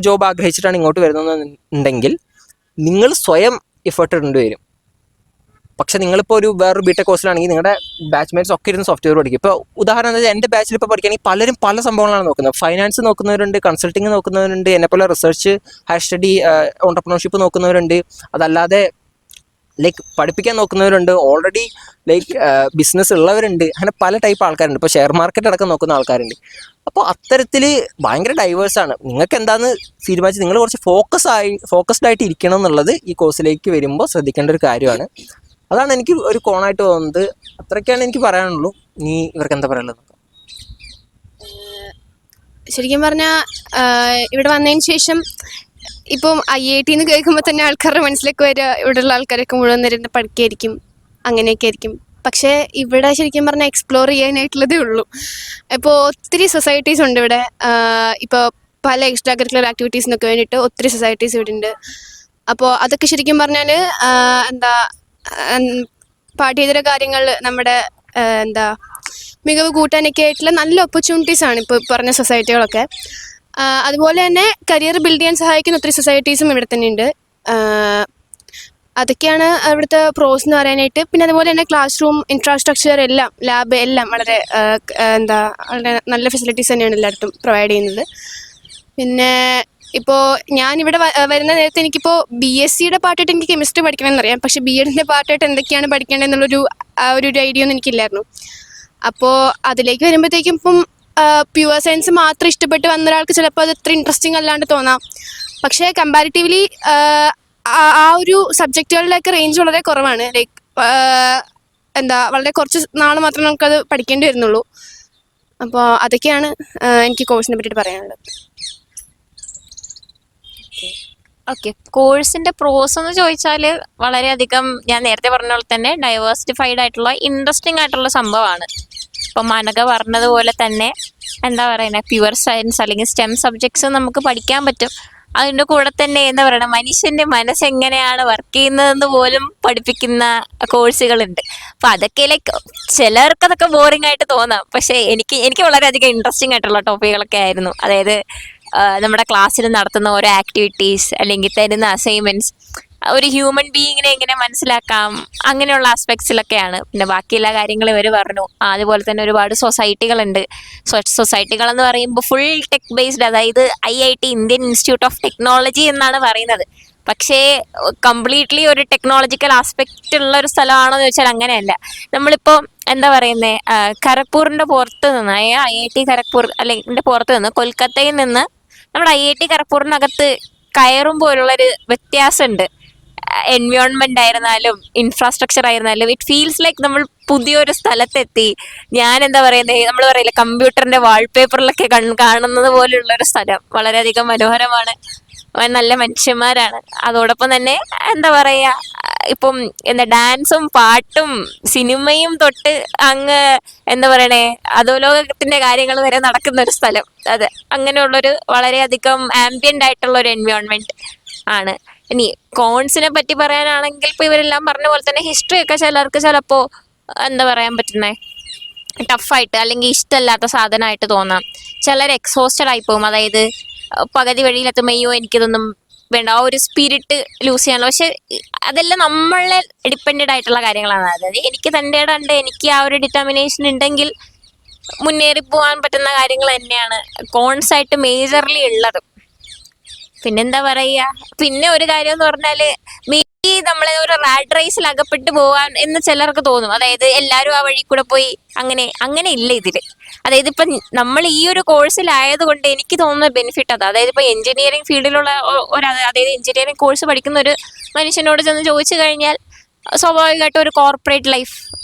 ജോബ് ആഗ്രഹിച്ചിട്ടാണ് ഇങ്ങോട്ട് വരുന്നതെന്നുണ്ടെങ്കിൽ നിങ്ങൾ സ്വയം എഫേർട്ട് ഇടേണ്ടി വരും. പക്ഷേ നിങ്ങളിപ്പോൾ വേറൊരു ബിടെക് കോഴ്സിലാണെങ്കിൽ നിങ്ങളുടെ ബാച്ച്മേറ്റ്സ് ഒക്കെ ഇരുന്ന് സോഫ്റ്റ്വെയർ പഠിക്കും. ഇപ്പോൾ ഉദാഹരണം എന്താ, എൻ്റെ ബാച്ചിൽ ഇപ്പോൾ പഠിക്കുകയാണെങ്കിൽ പലരും പല സംഭവങ്ങളാണ് നോക്കുന്നത്. ഫൈനാൻസ് നോക്കുന്നവരുണ്ട്, കൺസൾട്ടിങ് നോക്കുന്നവരുണ്ട്, എന്നെപ്പോലെ റിസർച്ച്, ഹയർ സ്റ്റഡി, ഓൺടർപ്രണർഷിപ്പ് നോക്കുന്നവരുണ്ട്, അതല്ലാതെ ലൈക്ക് പഠിപ്പിക്കാൻ നോക്കുന്നവരുണ്ട്, ഓൾറെഡി ലൈക്ക് ബിസിനസ് ഉള്ളവരുണ്ട്. അങ്ങനെ പല ടൈപ്പ് ആൾക്കാരുണ്ട്. ഇപ്പോൾ ഷെയർ മാർക്കറ്റ് അടക്കം നോക്കുന്ന ആൾക്കാരുണ്ട്. അപ്പോൾ അത്തരത്തിൽ ഭയങ്കര ഡൈവേഴ്സാണ്. നിങ്ങൾക്ക് എന്താണെന്ന് തീരുമാനിച്ച് നിങ്ങൾ കുറച്ച് ഫോക്കസ്ഡ് ആയിട്ട് ഇരിക്കണം എന്നുള്ളത് ഈ കോഴ്സിലേക്ക് വരുമ്പോൾ ശ്രദ്ധിക്കേണ്ട ഒരു കാര്യമാണ്. അതാണ് എനിക്ക് ഒരു കോണായിട്ട് തോന്നുന്നത്. അത്രയ്ക്കാണ് എനിക്ക് പറയാനുള്ളൂ. നീ ഇവർക്ക് എന്താ പറയാനുള്ളത്? ശരിക്കും പറഞ്ഞാൽ ഇവിടെ വന്നതിന് ശേഷം ഇപ്പം IIT എന്ന് കേൾക്കുമ്പോൾ തന്നെ ആൾക്കാരുടെ മനസ്സിലേക്ക് വരിക ഇവിടെയുള്ള ആൾക്കാരൊക്കെ മുഴുവൻ നേരം പഠിക്കായിരിക്കും, അങ്ങനെയൊക്കെ ആയിരിക്കും. പക്ഷേ ഇവിടെ ശരിക്കും പറഞ്ഞാൽ എക്സ്പ്ലോർ ചെയ്യാനായിട്ടുള്ളതേ ഉള്ളൂ. ഇപ്പോൾ ഒത്തിരി സൊസൈറ്റീസ് ഉണ്ട് ഇവിടെ. ഇപ്പോൾ പല എക്സ്ട്രാ കരിക്കുലർ ആക്ടിവിറ്റീസിനൊക്കെ വേണ്ടിയിട്ട് ഒത്തിരി സൊസൈറ്റീസ് ഇവിടെ ഉണ്ട്. അപ്പോൾ അതൊക്കെ ശരിക്കും പറഞ്ഞാൽ പാഠ്യേതര കാര്യങ്ങൾ നമ്മുടെ മികവ് കൂട്ടാനൊക്കെ ആയിട്ടുള്ള നല്ല ഓപ്പർച്യൂണിറ്റീസാണ് ഇപ്പോൾ പറഞ്ഞ സൊസൈറ്റികളൊക്കെ. അതുപോലെ തന്നെ കരിയർ ബിൽഡ് ചെയ്യാൻ സഹായിക്കുന്ന ഒത്തിരി സൊസൈറ്റീസും ഇവിടെ തന്നെ ഉണ്ട്. അതൊക്കെയാണ് ഇവിടുത്തെ പ്രോസ് എന്ന് പറയാനായിട്ട്. പിന്നെ അതുപോലെ തന്നെ ക്ലാസ് റൂം, ഇൻഫ്രാസ്ട്രക്ചർ എല്ലാം, ലാബ് എല്ലാം വളരെ വളരെ നല്ല ഫെസിലിറ്റീസ് തന്നെയാണ് എല്ലായിടത്തും പ്രൊവൈഡ് ചെയ്യുന്നത്. പിന്നെ ഇപ്പോൾ ഞാനിവിടെ വരുന്ന നേരത്തെ എനിക്കിപ്പോൾ BScയുടെ പാർട്ടായിട്ട് എനിക്ക് കെമിസ്ട്രി പഠിക്കണമെന്നറിയാം. പക്ഷേ BEdൻ്റെ പാർട്ടായിട്ട് എന്തൊക്കെയാണ് പഠിക്കേണ്ടതെന്നുള്ളൊരു ഒരു ഐഡിയ ഒന്നും എനിക്കില്ലായിരുന്നു. അപ്പോൾ അതിലേക്ക് വരുമ്പോഴത്തേക്കും ഇപ്പം പ്യുവർ സയൻസ് മാത്രം ഇഷ്ടപ്പെട്ട് വന്ന ഒരാൾക്ക് ചിലപ്പോൾ അത് അത്ര ഇൻട്രസ്റ്റിംഗ് അല്ലാണ്ട് തോന്നാം. പക്ഷേ കമ്പാരിറ്റീവ്ലി ആ ഒരു സബ്ജക്റ്റുകളിലൊക്കെ റേഞ്ച് വളരെ കുറവാണ്. ലൈക്ക് വളരെ കുറച്ച് നാൾ മാത്രമേ നമുക്കത് പഠിക്കേണ്ടി വരുന്നുള്ളൂ. അപ്പോൾ അതൊക്കെയാണ് എനിക്ക് കോഴ്സിനെ പറ്റിയിട്ട് പറയാനുള്ളത്. ഓക്കെ, കോഴ്സിന്റെ പ്രോസ് എന്ന് ചോദിച്ചാൽ വളരെയധികം ഞാൻ നേരത്തെ പറഞ്ഞ പോലെ തന്നെ ഡൈവേഴ്സിഫൈഡ് ആയിട്ടുള്ള ഇൻട്രസ്റ്റിംഗ് ആയിട്ടുള്ള സംഭവമാണ്. ഇപ്പം മനക പറഞ്ഞതുപോലെ തന്നെ എന്താ പറയുന്നത് പ്യുവർ സയൻസ് അല്ലെങ്കിൽ സ്റ്റെം സബ്ജക്ട്സ് നമുക്ക് പഠിക്കാൻ പറ്റും. അതിൻ്റെ കൂടെ തന്നെ എന്താ പറയുക മനുഷ്യൻ്റെ മനസ്സെങ്ങനെയാണ് വർക്ക് ചെയ്യുന്നതെന്ന് പോലും പഠിപ്പിക്കുന്ന കോഴ്സുകളുണ്ട്. അപ്പം അതൊക്കെ ലൈക്ക് ചിലർക്ക് അതൊക്കെ ബോറിംഗ് ആയിട്ട് തോന്നാം, പക്ഷേ എനിക്ക് വളരെയധികം ഇൻട്രസ്റ്റിംഗ് ആയിട്ടുള്ള ടോപ്പിക്കുകളൊക്കെ ആയിരുന്നു. അതായത് നമ്മുടെ ക്ലാസ്സിൽ നടത്തുന്ന ഓരോ ആക്ടിവിറ്റീസ് അല്ലെങ്കിൽ തരുന്ന അസൈൻമെൻറ്റ്സ്, ഒരു ഹ്യൂമൻ ബീയിങ്ങിനെ എങ്ങനെ മനസ്സിലാക്കാം, അങ്ങനെയുള്ള ആസ്പെക്ട്സിലൊക്കെയാണ്. പിന്നെ ബാക്കി എല്ലാ കാര്യങ്ങളും ഇവർ പറഞ്ഞു. അതുപോലെ തന്നെ ഒരുപാട് സൊസൈറ്റികളുണ്ട്. സൊസൈറ്റികളെന്ന് പറയുമ്പോൾ ഫുൾ ടെക് ബേസ്ഡ്, അതായത് IIT Indian institute of technology എന്നാണ് പറയുന്നത്. പക്ഷേ കംപ്ലീറ്റ്ലി ഒരു ടെക്നോളജിക്കൽ ആസ്പെക്റ്റ് ഉള്ള ഒരു സ്ഥലമാണോ എന്ന് ചോദിച്ചാൽ അങ്ങനെയല്ല. നമ്മളിപ്പോൾ എന്താ പറയുന്നത് ഖരഗ്പൂരിൻ്റെ പുറത്ത് നിന്ന് IIT ഖരഗ്പൂർ അല്ലെങ്കിൽ പുറത്ത് നിന്ന് കൊൽക്കത്തയിൽ നിന്ന് നമ്മുടെ IIT ഖരഗ്പൂരിനകത്ത് കയറുമ്പോഴുള്ളൊരു വ്യത്യാസമുണ്ട്. എൻവയോൺമെന്റ് ആയിരുന്നാലും ഇൻഫ്രാസ്ട്രക്ചർ ആയിരുന്നാലും ഇറ്റ് ഫീൽസ് ലൈക്ക് നമ്മൾ പുതിയൊരു സ്ഥലത്തെത്തി. ഞാൻ എന്താ പറയുന്നത് നമ്മൾ പറയില്ല കമ്പ്യൂട്ടറിന്റെ വാൾപേപ്പറിലൊക്കെ കാണുന്നത് പോലെയുള്ളൊരു സ്ഥലം. വളരെയധികം മനോഹരമാണ്, നല്ല മനുഷ്യന്മാരാണ്. അതോടൊപ്പം തന്നെ എന്താ പറയുക ഇപ്പം ഡാൻസും പാട്ടും സിനിമയും തൊട്ട് അങ്ങ് എന്താ പറയണേ അധോലോകത്തിന്റെ കാര്യങ്ങൾ വരെ നടക്കുന്ന ഒരു സ്ഥലം. അത് അങ്ങനെയുള്ളൊരു വളരെയധികം ആംബിയന്റ് ആയിട്ടുള്ള ഒരു എൻവയോൺമെന്റ് ആണ്. ഇനി കോൺസിനെ പറ്റി പറയാനാണെങ്കിൽ ഇപ്പൊ ഇവരെല്ലാം പറഞ്ഞ പോലെ തന്നെ ഹിസ്റ്ററി ഒക്കെ ചിലർക്ക് ചിലപ്പോ എന്താ പറയാൻ പറ്റുന്നേ ടഫായിട്ട് അല്ലെങ്കിൽ ഇഷ്ടമല്ലാത്ത സാധനമായിട്ട് തോന്നാം. ചിലർ എക്സോസ്റ്റഡ് ആയി പോകും. അതായത് പകുതി വഴിയിലെത്തുമ്പോൾ അയ്യോ എനിക്കിതൊന്നും വേണ്ട, ആ ഒരു സ്പിരിറ്റ് ലൂസ് ചെയ്യാനുള്ള. പക്ഷെ അതെല്ലാം നമ്മളെ ഡിപ്പെൻഡഡ് ആയിട്ടുള്ള കാര്യങ്ങളാണ്. അതായത് എനിക്ക് തൻ്റെ ഉണ്ട്, എനിക്ക് ആ ഒരു ഡിറ്റർമിനേഷൻ ഉണ്ടെങ്കിൽ മുന്നേറി പോകാൻ പറ്റുന്ന കാര്യങ്ങൾ തന്നെയാണ് കോൺസ് ആയിട്ട് മേജർലി ഉള്ളത്. പിന്നെന്താ പറയുക, പിന്നെ ഒരു കാര്യം എന്ന് പറഞ്ഞാൽ മേ ബി നമ്മളെ ഒരു റാറ്റ് റേസിൽ അകപ്പെട്ട് പോകാൻ എന്ന് ചിലർക്ക് തോന്നും. അതായത് എല്ലാവരും ആ വഴി കൂടെ പോയി അങ്ങനെ ഇല്ല ഇതില്. അതായത് ഇപ്പം നമ്മൾ ഈ ഒരു കോഴ്സിലായത് കൊണ്ട് എനിക്ക് തോന്നുന്ന ബെനിഫിറ്റ് അതായത് ഇപ്പൊ എഞ്ചിനീയറിംഗ് ഫീൽഡിലുള്ള അതായത് എഞ്ചിനീയറിംഗ് കോഴ്സ് പഠിക്കുന്ന ഒരു മനുഷ്യനോട് ചെന്ന് ചോദിച്ചു കഴിഞ്ഞാൽ സ്വാഭാവികമായിട്ടും ഒരു കോർപ്പറേറ്റ് ലൈഫ്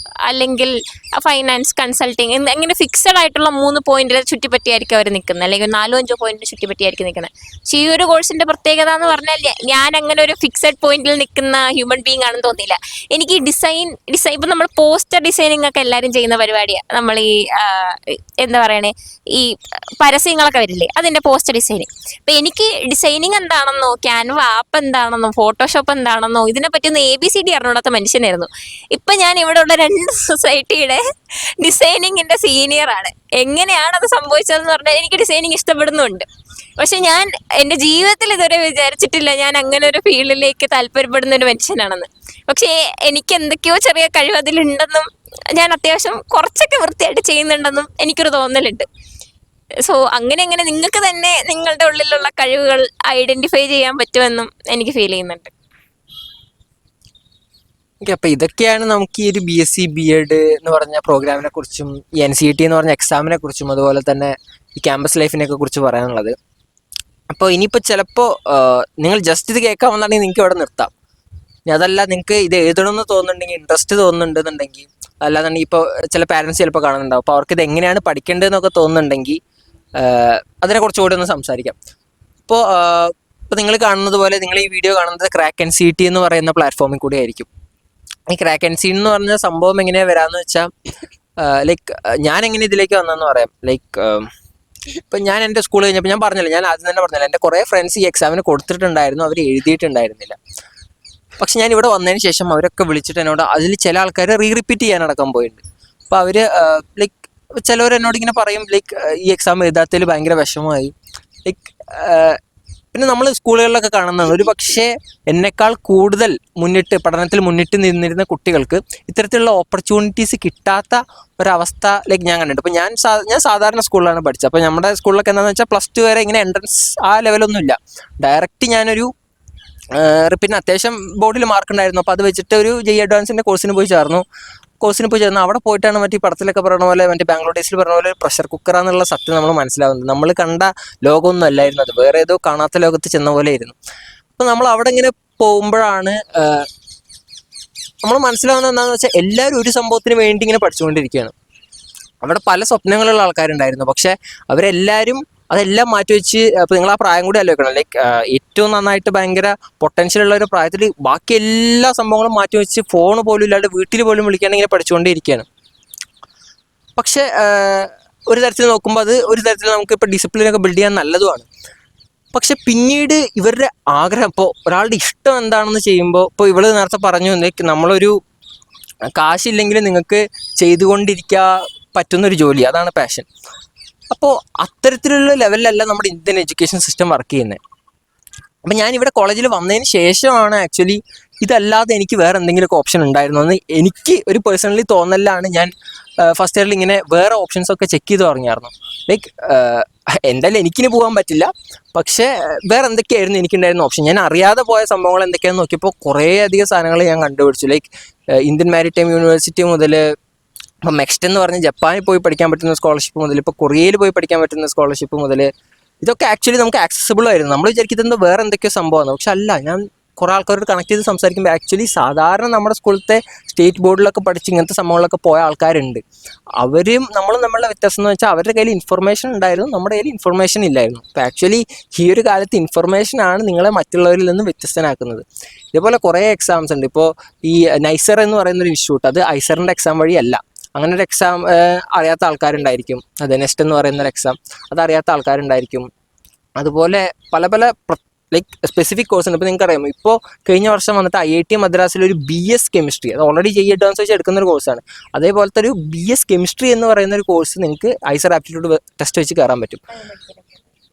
അല്ലെങ്കിൽ ഫൈനാൻസ് കൺസൾട്ടിങ് അങ്ങനെ ഫിക്സഡ് ആയിട്ടുള്ള 3 പോയിന്റിനെ ചുറ്റിപ്പറ്റിയായിരിക്കും അവർ നിൽക്കുന്നത്, അല്ലെങ്കിൽ 4-5 പോയിന്റിനെ ചുറ്റിപ്പറ്റിയായിരിക്കും നിൽക്കുന്നത്. പക്ഷേ ഈ ഒരു കോഴ്സിന്റെ പ്രത്യേകത എന്ന് പറഞ്ഞാൽ ഞാൻ അങ്ങനെ ഒരു ഫിക്സഡ് പോയിന്റിൽ നിൽക്കുന്ന ഹ്യൂമൻ ബീങ് ആണെന്ന് തോന്നിയില്ല. എനിക്ക് ഡിസൈൻ ഇപ്പം നമ്മൾ പോസ്റ്റർ ഡിസൈനിങ് ഒക്കെ എല്ലാവരും ചെയ്യുന്ന പരിപാടിയാണ്. നമ്മൾ ഈ എന്താ പറയണേ ഈ പരസ്യങ്ങളൊക്കെ വരില്ലേ, അതിന്റെ പോസ്റ്റർ ഡിസൈനിങ്. അപ്പം എനിക്ക് ഡിസൈനിങ് എന്താണെന്നോ ക്യാൻവ ആപ്പ് എന്താണെന്നോ ഫോട്ടോഷോപ്പ് എന്താണെന്നോ ഇതിനെപ്പറ്റി ഒന്ന് ABCD അറിഞ്ഞൂടാത്ത മനുഷ്യനായിരുന്നു. ഇപ്പം ഞാൻ ഇവിടെ ഉള്ള 2 സൊസൈറ്റിയുടെ ഡിസൈനിങ്ങിന്റെ സീനിയറാണ്. എങ്ങനെയാണ് അത് സംഭവിച്ചതെന്ന് പറഞ്ഞാൽ എനിക്ക് ഡിസൈനിങ് ഇഷ്ടപ്പെടുന്നുണ്ട്. പക്ഷെ ഞാൻ എൻ്റെ ജീവിതത്തിൽ ഇതുവരെ വിചാരിച്ചിട്ടില്ല ഞാൻ അങ്ങനെ ഒരു ഫീൽഡിലേക്ക് താല്പര്യപ്പെടുന്ന ഒരു മനുഷ്യനാണെന്ന്. പക്ഷേ എനിക്ക് എന്തൊക്കെയോ ചെറിയ കഴിവ് അതിലുണ്ടെന്നും ഞാൻ അത്യാവശ്യം കുറച്ചൊക്കെ വൃത്തിയായിട്ട് ചെയ്യുന്നുണ്ടെന്നും എനിക്കൊരു തോന്നലുണ്ട്. സോ അങ്ങനെ നിങ്ങൾക്ക് തന്നെ നിങ്ങളുടെ ഉള്ളിലുള്ള കഴിവുകൾ ഐഡന്റിഫൈ ചെയ്യാൻ പറ്റുമെന്നും എനിക്ക് ഫീൽ ചെയ്യുന്നുണ്ട്. ഓക്കെ, അപ്പോൾ ഇതൊക്കെയാണ് നമുക്ക് ഈ ഒരു BSc B.Ed എന്ന് പറഞ്ഞ പ്രോഗ്രാമിനെ കുറിച്ചും ഈ NCET എന്ന് പറഞ്ഞ എക്സാമിനെ കുറിച്ചും അതുപോലെ തന്നെ ഈ ക്യാമ്പസ് ലൈഫിനെയൊക്കെ കുറിച്ച് പറയാനുള്ളത്. അപ്പോൾ ഇനിയിപ്പോൾ ചിലപ്പോൾ നിങ്ങൾ ജസ്റ്റ് ഇത് കേൾക്കാൻ വന്നിട്ടുണ്ടെങ്കിൽ നിങ്ങൾക്ക് ഇവിടെ നിർത്താം. ഇനി അതല്ല നിങ്ങൾക്ക് ഇത് എഴുതണമെന്ന് തോന്നുന്നുണ്ടെങ്കിൽ ഇൻട്രസ്റ്റ് തോന്നുന്നുണ്ടെന്നുണ്ടെങ്കിൽ അല്ലാന്നുണ്ടെങ്കിൽ ഇപ്പോൾ ചില പാരൻസ് ചിലപ്പോൾ കാണുന്നുണ്ടാവും, അപ്പോൾ അവർക്ക് ഇത് എങ്ങനെയാണ് പഠിക്കേണ്ടതെന്നൊക്കെ തോന്നുന്നുണ്ടെങ്കിൽ അതിനെ കുറച്ചുകൂടി ഒന്ന് സംസാരിക്കാം. ഇപ്പോൾ നിങ്ങൾ കാണുന്നത് പോലെ നിങ്ങൾ ഈ വീഡിയോ കാണുന്നത് ക്രാക്ക് NCET എന്ന് പറയുന്ന പ്ലാറ്റ്ഫോമിൽ കൂടി ആയിരിക്കും. ഈ ക്രാക്ക് NCET എന്ന് പറഞ്ഞ സംഭവം എങ്ങനെയാണ് വരാമെന്ന് വെച്ചാൽ ലൈക്ക് ഞാൻ എങ്ങനെ ഇതിലേക്ക് വന്നതെന്ന് പറയാം. ലൈക്ക് ഇപ്പം ഞാൻ എൻ്റെ സ്കൂൾ കഴിഞ്ഞപ്പോൾ ഞാൻ പറഞ്ഞില്ല, ഞാൻ ആദ്യം തന്നെ പറഞ്ഞില്ല, എൻ്റെ കുറേ ഫ്രണ്ട്സ് ഈ എക്സാമിന് കൊടുത്തിട്ടുണ്ടായിരുന്നു, അവർ എഴുതിയിട്ടുണ്ടായിരുന്നില്ല. പക്ഷെ ഞാൻ ഇവിടെ വന്നതിന് ശേഷം അവരൊക്കെ വിളിച്ചിട്ട് എന്നോട് അതിൽ ചില ആൾക്കാർ റിപ്പീറ്റ് ചെയ്യാനടക്കം പോയിട്ടുണ്ട്. അപ്പോൾ അവർ ലൈക്ക് ചിലവർ എന്നോട് ഇങ്ങനെ പറയും ലൈക്ക് ഈ എക്സാം എഴുതാത്തതിൽ ഭയങ്കര വിഷമമായി. ലൈക്ക് പിന്നെ നമ്മൾ സ്കൂളുകളിലൊക്കെ കാണുന്നതാണ് ഒരു പക്ഷേ എന്നെക്കാൾ കൂടുതൽ പഠനത്തിൽ മുന്നിട്ട് നിന്നിരുന്ന കുട്ടികൾക്ക് ഇത്തരത്തിലുള്ള ഓപ്പർച്യൂണിറ്റീസ് കിട്ടാത്ത ഒരവസ്ഥ ലൈക്ക് ഞാൻ കണ്ടിട്ടുണ്ട്. ഇപ്പോൾ ഞാൻ സാധാരണ സ്കൂളിലാണ് പഠിച്ചത്. അപ്പോൾ നമ്മുടെ സ്കൂളിലൊക്കെ എന്താണെന്ന് വെച്ചാൽ +2 വരെ ഇങ്ങനെ എൻട്രൻസ് ആ ലെവലൊന്നുമില്ല. ഡയറക്റ്റ് ഞാനൊരു പിന്നെ അത്യാവശ്യം ബോർഡിൽ മാർക്ക് ഉണ്ടായിരുന്നു. അപ്പോൾ അത് വെച്ചിട്ട് ഒരു JEE അഡ്വാൻസിൻ്റെ കോഴ്സിന് പോയി ചേർന്നു. അവിടെ പോയിട്ടാണ് മറ്റേ പടത്തിലൊക്കെ പറയുന്ന പോലെ മറ്റേ ബാംഗ്ലൂർ ഡേയ്സിൽ പറഞ്ഞ പോലെ പ്രഷർ കുക്കറാന്നുള്ള സത്യം നമ്മൾ മനസ്സിലാവുന്നത്. നമ്മൾ കണ്ട ലോകമൊന്നും അല്ലായിരുന്നു അത്, വേറെ ഏതോ കാണാത്ത ലോകത്ത് ചെന്ന പോലെ ആയിരുന്നു. അപ്പോൾ നമ്മൾ അവിടെ ഇങ്ങനെ പോകുമ്പോഴാണ് നമ്മൾ മനസ്സിലാവുന്നത് എന്താണെന്ന് വെച്ചാൽ എല്ലാവരും ഒരു സംഭവത്തിന് വേണ്ടി ഇങ്ങനെ പഠിച്ചുകൊണ്ടിരിക്കുകയാണ്. അവിടെ പല സ്വപ്നങ്ങളുള്ള ആൾക്കാരുണ്ടായിരുന്നു, പക്ഷെ അവരെല്ലാവരും അതെല്ലാം മാറ്റിവെച്ച് അപ്പോൾ നിങ്ങൾ ആ പ്രായം കൂടി ആലോചിക്കണം. ലൈക്ക് ഏറ്റവും നന്നായിട്ട് ഭയങ്കര പൊട്ടൻഷ്യൽ ഉള്ള ഒരു പ്രായത്തിൽ ബാക്കി എല്ലാ സംഭവങ്ങളും മാറ്റിവെച്ച് ഫോൺ പോലും ഇല്ലാണ്ട് വീട്ടിൽ പോലും വിളിക്കുകയാണെങ്കിൽ ഇങ്ങനെ പഠിച്ചുകൊണ്ടേ ഇരിക്കുകയാണ്. പക്ഷെ ഒരു തരത്തിൽ നോക്കുമ്പോൾ അത് ഒരു തരത്തിൽ നമുക്ക് ഇപ്പോൾ ഡിസിപ്ലിനൊക്കെ ബിൽഡ് ചെയ്യാൻ നല്ലതുമാണ്. പക്ഷെ പിന്നീട് ഇവരുടെ ആഗ്രഹം, ഇപ്പോൾ ഒരാളുടെ ഇഷ്ടം എന്താണെന്ന് ചെയ്യുമ്പോൾ, ഇപ്പോൾ ഇവള് നേരത്തെ പറഞ്ഞു നമ്മളൊരു കാശില്ലെങ്കിൽ നിങ്ങൾക്ക് ചെയ്തുകൊണ്ടിരിക്കാൻ പറ്റുന്നൊരു ജോലി, അതാണ് പാഷൻ. അപ്പോൾ അത്തരത്തിലുള്ള ലെവലിലല്ല നമ്മുടെ ഇന്ത്യൻ എഡ്യൂക്കേഷൻ സിസ്റ്റം വർക്ക് ചെയ്യുന്നത്. അപ്പം ഞാനിവിടെ കോളേജിൽ വന്നതിന് ശേഷമാണ് ആക്ച്വലി ഇതല്ലാതെ എനിക്ക് വേറെ എന്തെങ്കിലുമൊക്കെ ഓപ്ഷൻ ഉണ്ടായിരുന്നു എന്ന് എനിക്ക് ഒരു പേഴ്സണലി തോന്നലാണ്. ഞാൻ ഫസ്റ്റ് ഇയറിൽ ഇങ്ങനെ വേറെ ഓപ്ഷൻസ് ഒക്കെ ചെക്ക് ചെയ്ത് തുടങ്ങിയായിരുന്നു. ലൈക്ക് എന്തായാലും എനിക്കിനി പോകാൻ പറ്റില്ല, പക്ഷേ വേറെ എന്തൊക്കെയായിരുന്നു എനിക്കുണ്ടായിരുന്ന ഓപ്ഷൻ. ഞാൻ അറിയാതെ പോയ സംഭവങ്ങൾ എന്തൊക്കെയാണെന്ന് നോക്കിയപ്പോൾ കുറേ അധികം സാധനങ്ങൾ ഞാൻ കണ്ടുപിടിച്ചു. ലൈക്ക് ഇന്ത്യൻ മാരിടൈം യൂണിവേഴ്സിറ്റി മുതൽ ഇപ്പം നെക്സ്റ്റ് എന്ന് പറഞ്ഞ് ജപ്പാനിൽ പോയി പഠിക്കാൻ പറ്റുന്ന സ്കോളർഷിപ്പ് മുതൽ ഇപ്പോൾ കൊറിയയിൽ പോയി പഠിക്കാൻ പറ്റുന്ന സ്കോളർഷിപ്പ് മുതൽ ഇതൊക്കെ ആക്ച്വലി നമുക്ക് ആക്സസിബിൾ ആയിരുന്നു. നമ്മൾ വിചാരിക്കുന്നത് വേറെ എന്തൊക്കെയോ സംഭവമാണ്, പക്ഷെ അല്ല. ഞാൻ കുറേ ആൾക്കാരോട് കണക്ട് ചെയ്ത് സംസാരിക്കുമ്പോൾ ആക്ച്വലി സാധാരണ നമ്മുടെ സ്കൂളത്തെ സ്റ്റേറ്റ് ബോർഡിലൊക്കെ പഠിച്ച് ഇങ്ങനത്തെ സംഭവങ്ങളൊക്കെ പോയ ആൾക്കാരുണ്ട്. അവരും നമ്മളും നമ്മളുടെ വ്യത്യാസം എന്ന് വെച്ചാൽ അവരുടെ കയ്യിൽ ഇൻഫർമേഷൻ ഉണ്ടായിരുന്നു, നമ്മുടെ കയ്യിൽ ഇൻഫർമേഷൻ ഇല്ലായിരുന്നു. അപ്പോൾ ആക്ച്വലി ഈ ഒരു കാലത്ത് ഇൻഫർമേഷനാണ് നിങ്ങളെ മറ്റുള്ളവരിൽ നിന്ന് വ്യത്യസ്തനാക്കുന്നത്. ഇതേപോലെ കുറേ എക്സാംസ് ഉണ്ട്. ഇപ്പോൾ ഈ നൈസർ എന്ന് പറയുന്നൊരു ഇൻസ്റ്റിറ്റ്യൂട്ട്, അത് ഐസറിൻ്റെ എക്സാം വഴിയല്ല. അങ്ങനെ ഒരു എക്സാം അറിയാത്ത ആൾക്കാരുണ്ടായിരിക്കും. അത് നെക്സ്റ്റ് എന്ന് പറയുന്നൊരു എക്സാം, അത് അറിയാത്ത ആൾക്കാരുണ്ടായിരിക്കും. അതുപോലെ പല പല ലൈക്ക് സ്പെസിഫിക് കോഴ്സ് ഉണ്ട്. ഇപ്പോൾ നിങ്ങൾക്ക് അറിയാം, ഇപ്പോൾ കഴിഞ്ഞ വർഷം വന്നിട്ട് IIT മദ്രാസിൽ ഒരു BS കെമിസ്ട്രി, അത് ഓൾറെഡി JEE അഡ്വാൻസ് വെച്ച് എടുക്കുന്ന ഒരു കോഴ്സാണ്. അതേപോലത്തെ ഒരു BS കെമിസ്ട്രി എന്ന് പറയുന്ന ഒരു കോഴ്സ് നിങ്ങൾക്ക് ഐസർ ആപ്റ്റിറ്റ്യൂഡ് ടെസ്റ്റ് വെച്ച് കയറാൻ പറ്റും.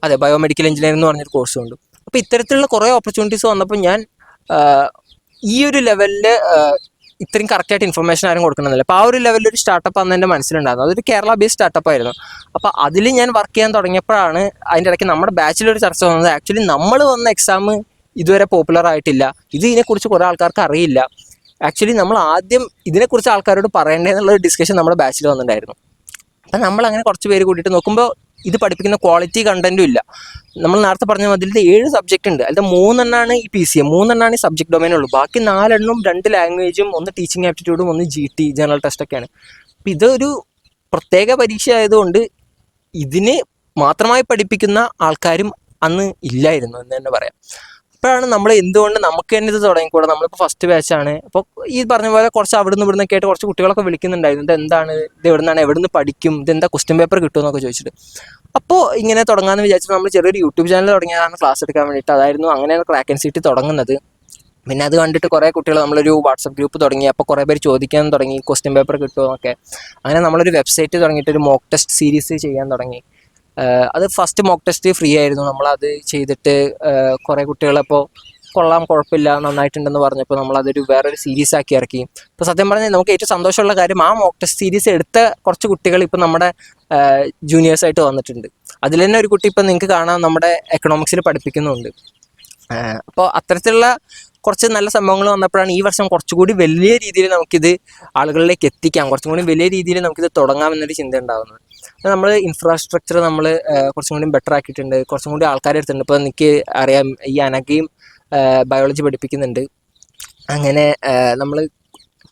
അതെ, ബയോമെഡിക്കൽ എഞ്ചിനീയറിംഗ് എന്ന് പറഞ്ഞൊരു കോഴ്സും ഉണ്ട്. അപ്പോൾ ഇത്തരത്തിലുള്ള കുറേ ഓപ്പർച്യൂണിറ്റീസ് വന്നപ്പോൾ ഞാൻ ഈ ഒരു ലെവലിൽ ഇത്രയും കറക്റ്റായിട്ട് ഇൻഫർമേഷൻ ആരും കൊടുക്കണമെന്നില്ല. അപ്പോൾ ആ ഒരു ലെവലിൽ ഒരു സ്റ്റാർട്ടപ്പ് അന്ന് എൻ്റെ മനസ്സിലുണ്ടായിരുന്നു. അതൊരു കേരള ബേസ്ഡ് സ്റ്റാർട്ടപ്പ് ആയിരുന്നു. അപ്പോൾ അതിൽ ഞാൻ വർക്ക് ചെയ്യാൻ തുടങ്ങിയപ്പോഴാണ് അതിൻ്റെ ഇടയ്ക്ക് നമ്മുടെ ബാച്ചിലൊരു ചർച്ച വന്നത്. ആക്ച്വലി നമ്മൾ വന്ന എക്സാം ഇതുവരെ പോപ്പുലർ ആയിട്ടില്ല, ഇതിനെക്കുറിച്ച് കുറേ ആൾക്കാർക്ക് അറിയില്ല. ആക്ച്വലി നമ്മൾ ആദ്യം ഇതിനെക്കുറിച്ച് ആൾക്കാരോട് പറയേണ്ടതെന്നുള്ളൊരു ഡിസ്കഷൻ നമ്മുടെ ബാച്ചിൽ വന്നിട്ടുണ്ടായിരുന്നു. അപ്പം നമ്മളങ്ങനെ കുറച്ച് പേര് കൂട്ടിയിട്ട് നോക്കുമ്പോൾ ഇത് പഠിപ്പിക്കുന്ന ക്വാളിറ്റി കണ്ടൻറ്റും ഇല്ല. നമ്മൾ നേരത്തെ പറഞ്ഞ അതിൽ 7 സബ്ജക്റ്റ് ഉണ്ട്. അതിൽ 3 എണ്ണമാണ് ഈ PCM, 3 എണ്ണമാണ് ഈ സബ്ജക്ട് ഡൊമൈനുള്ളൂ. ബാക്കി 4 എണ്ണം 2 ലാംഗ്വേജും, 1 ടീച്ചിങ് ആപ്റ്റിറ്റ്യൂഡും, 1 GT ജനറൽ ടെസ്റ്റൊക്കെയാണ്. അപ്പം ഇതൊരു പ്രത്യേക പരീക്ഷ ആയതുകൊണ്ട് ഇതിന് മാത്രമായി പഠിപ്പിക്കുന്ന ആൾക്കാരും അന്ന് ഇല്ലായിരുന്നു എന്ന് തന്നെ പറയാം. അപ്പോഴാണ് നമ്മൾ എന്തുകൊണ്ട് നമുക്ക് തന്നെ ഇത് തുടങ്ങിക്കൂടെ, നമ്മളിപ്പോൾ ഫസ്റ്റ് ബാച്ചാണ്. അപ്പോൾ ഈ പറഞ്ഞ പോലെ കുറച്ച് അവിടുന്ന് ഇവിടുന്നൊക്കെ ആയിട്ട് കുറച്ച് കുട്ടികളൊക്കെ വിളിക്കുന്നുണ്ടായിരുന്നു. ഇത് എന്താണ്, ഇത് എവിടുന്ന് പഠിക്കും, ഇതെന്താ ക്വസ്റ്റ്യൻ പേപ്പർ കിട്ടുമെന്നൊക്കെ ചോദിച്ചിട്ട്. അപ്പോൾ ഇങ്ങനെ തുടങ്ങാമെന്ന് വിചാരിച്ചിട്ട് നമ്മൾ ചെറിയൊരു യൂട്യൂബ് ചാനൽ തുടങ്ങിയതാണ് ക്ലാസ് എടുക്കാൻ വേണ്ടിയിട്ട്. അതായിരുന്നു അങ്ങനെയാണ് ക്രാക്ക് ആൻഡ് സിറ്റി തുടങ്ങുന്നത്. പിന്നെ അത് കണ്ടിട്ട് കുറേ കുട്ടികൾ നമ്മളൊരു വാട്സപ്പ് ഗ്രൂപ്പ് തുടങ്ങി. അപ്പോൾ കുറേ പേര് ചോദിക്കാൻ തുടങ്ങി ക്വസ്റ്റ്യൻ പേപ്പർ കിട്ടുമോ എന്നൊക്കെ. അങ്ങനെ നമ്മളൊരു വെബ്സൈറ്റ് തുടങ്ങിയിട്ട് ഒരു മോക്ക് ടെസ്റ്റ് സീരീസ് ചെയ്യാൻ തുടങ്ങി. അത് ഫസ്റ്റ് മോക്ക് ടെസ്റ്റ് ഫ്രീ ആയിരുന്നു. നമ്മളത് ചെയ്തിട്ട് കുറേ കുട്ടികളപ്പോൾ കൊള്ളാം, കുഴപ്പമില്ല, നന്നായിട്ടുണ്ടെന്ന് പറഞ്ഞപ്പോൾ നമ്മളതൊരു വേറൊരു സീരീസ് ആക്കി ഇറക്കി. ഇപ്പോൾ സത്യം പറഞ്ഞാൽ നമുക്ക് ഏറ്റവും സന്തോഷമുള്ള കാര്യം, ആ മോക്ക് ടെസ്റ്റ് സീരീസ് എടുത്ത കുറച്ച് കുട്ടികൾ ഇപ്പോൾ നമ്മുടെ ജൂനിയേഴ്സായിട്ട് വന്നിട്ടുണ്ട്. അതിൽ തന്നെ ഒരു കുട്ടി ഇപ്പം നിങ്ങൾക്ക് കാണാം നമ്മുടെ എക്കണോമിക്സിൽ പഠിപ്പിക്കുന്നുണ്ട്. അപ്പോൾ അത്തരത്തിലുള്ള കുറച്ച് നല്ല സംഭവങ്ങൾ വന്നപ്പോഴാണ് ഈ വർഷം കുറച്ചുകൂടി വലിയ രീതിയിൽ നമുക്കിത് ആളുകളിലേക്ക് എത്തിക്കാം, കുറച്ചും കൂടി വലിയ രീതിയിൽ നമുക്കിത് തുടങ്ങാമെന്നൊരു ചിന്ത ഉണ്ടാകുന്നത്. നമ്മൾ ഇൻഫ്രാസ്ട്രക്ചർ നമ്മൾ കുറച്ചും കൂടി ബെറ്റർ ആക്കിയിട്ടുണ്ട്, കുറച്ചും കൂടി ആൾക്കാരെ എടുത്തിട്ടുണ്ട്. ഇപ്പോൾ എനിക്ക് അറിയാം, ഈ അനഘയും ബയോളജി പഠിപ്പിക്കുന്നുണ്ട്. അങ്ങനെ നമ്മൾ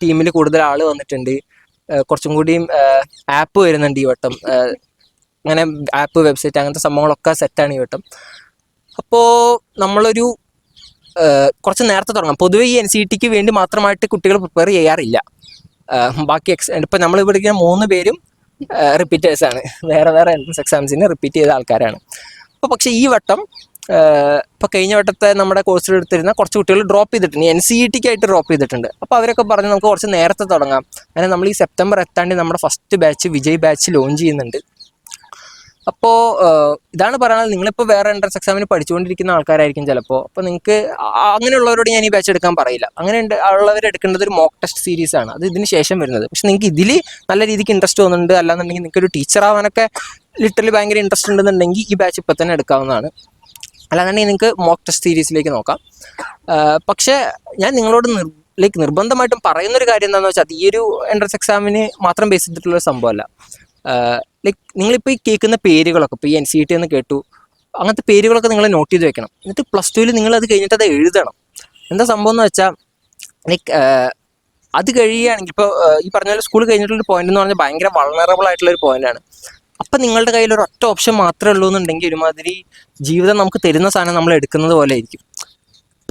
ടീമിൽ കൂടുതൽ ആൾ വന്നിട്ടുണ്ട്. കുറച്ചും കൂടിയും ആപ്പ് വരുന്നുണ്ട് ഈ വട്ടം. അങ്ങനെ ആപ്പ്, വെബ്സൈറ്റ്, അങ്ങനത്തെ സംഭവങ്ങളൊക്കെ സെറ്റാണ് ഈ വട്ടം. അപ്പോൾ നമ്മളൊരു കുറച്ച് നേരത്തെ തുടങ്ങാം. പൊതുവേ ഈ NCETക്ക് വേണ്ടി മാത്രമായിട്ട് കുട്ടികൾ പ്രിപ്പയർ ചെയ്യാറില്ല. ബാക്കി ഇപ്പം നമ്മൾ ഇവിടെ ഇരിക്കുന്ന 3 പേരും റിപ്പീറ്റേഴ്സാണ്, വേറെ എൻട്രൻസ് എക്സാംസിന് റിപ്പീറ്റ് ചെയ്ത ആൾക്കാരാണ്. അപ്പോൾ പക്ഷേ ഈ വട്ടം ഇപ്പോൾ കഴിഞ്ഞ വട്ടത്തെ നമ്മുടെ കോഴ്സിൽ എടുത്തിരുന്ന കുറച്ച് കുട്ടികൾ ഡ്രോപ്പ് ചെയ്തിട്ടുണ്ട്, NCETക്കായിട്ട് ഡ്രോപ്പ് ചെയ്തിട്ടുണ്ട്. അപ്പോൾ അവരൊക്കെ പറഞ്ഞ് നമുക്ക് കുറച്ച് നേരത്തെ തുടങ്ങാം. അങ്ങനെ നമ്മൾ ഈ സെപ്റ്റംബർ എത്താണ്ട് നമ്മുടെ first batch, Vijay batch launch ചെയ്യുന്നുണ്ട്. അപ്പോൾ ഇതാണ് പറയുന്നത്, നിങ്ങളിപ്പോൾ വേറെ എൻട്രൻസ് എക്സാമിന് പഠിച്ചുകൊണ്ടിരിക്കുന്ന ആൾക്കാരായിരിക്കും ചിലപ്പോൾ. അപ്പോൾ നിങ്ങൾക്ക് അങ്ങനെയുള്ളവരോട് ഞാൻ ഈ ബാച്ച് എടുക്കാൻ പറയില്ല. അങ്ങനെ ഉള്ളവർ എടുക്കേണ്ടത് ഒരു മോക്ക് ടെസ്റ്റ് സീരീസ് ആണ്, അത് ഇതിന് ശേഷം വരുന്നത്. പക്ഷെ നിങ്ങൾക്ക് ഇതിൽ നല്ല രീതിക്ക് ഇൻട്രസ്റ്റ് തോന്നുന്നുണ്ട്, അല്ലാന്നുണ്ടെങ്കിൽ നിങ്ങൾക്ക് ഒരു ടീച്ചർ ആവാനൊക്കെ ലിറ്ററലി ഭയങ്കര ഇൻട്രസ്റ്റ് ഉണ്ടെന്നുണ്ടെങ്കിൽ ഈ ബാച്ച് ഇപ്പോൾ തന്നെ എടുക്കാവുന്നതാണ്. അല്ലാന്നുണ്ടെങ്കിൽ നിങ്ങൾക്ക് മോക്ക് ടെസ്റ്റ് സീരീസിലേക്ക് നോക്കാം. പക്ഷേ ഞാൻ നിങ്ങളോട് നിർബന്ധമായിട്ടും പറയുന്നൊരു കാര്യം എന്താണെന്ന് വെച്ചാൽ, അത് ഈ ഒരു എൻട്രൻസ് എക്സാമിന് മാത്രം ബേസ് ചെയ്തിട്ടുള്ളൊരു സംഭവമല്ല. നിങ്ങളിപ്പോൾ ഈ കേൾക്കുന്ന പേരുകളൊക്കെ, ഇപ്പോൾ ഈ NCET എന്ന് കേട്ടു, അങ്ങനത്തെ പേരുകളൊക്കെ നിങ്ങൾ നോട്ട് ചെയ്ത് വെക്കണം. എന്നിട്ട് +2 നിങ്ങൾ അത് കഴിഞ്ഞിട്ട് അത് എഴുതണം. എന്താ സംഭവം എന്ന് വെച്ചാൽ, അത് കഴിയുകയാണെങ്കിൽ ഇപ്പോൾ ഈ പറഞ്ഞ പോലെ സ്കൂൾ കഴിഞ്ഞിട്ടുള്ളൊരു പോയിന്റ് എന്ന് പറഞ്ഞാൽ ഭയങ്കര വൾണറബിൾ ആയിട്ടുള്ളൊരു പോയിന്റാണ്. അപ്പം നിങ്ങളുടെ കയ്യിൽ ഒരു ഒറ്റ ഓപ്ഷൻ മാത്രമേ ഉള്ളൂ എന്നുണ്ടെങ്കിൽ ഒരുമാതിരി ജീവിതം നമുക്ക് തരുന്ന സാധനം നമ്മൾ എടുക്കുന്നത് പോലെ ആയിരിക്കും.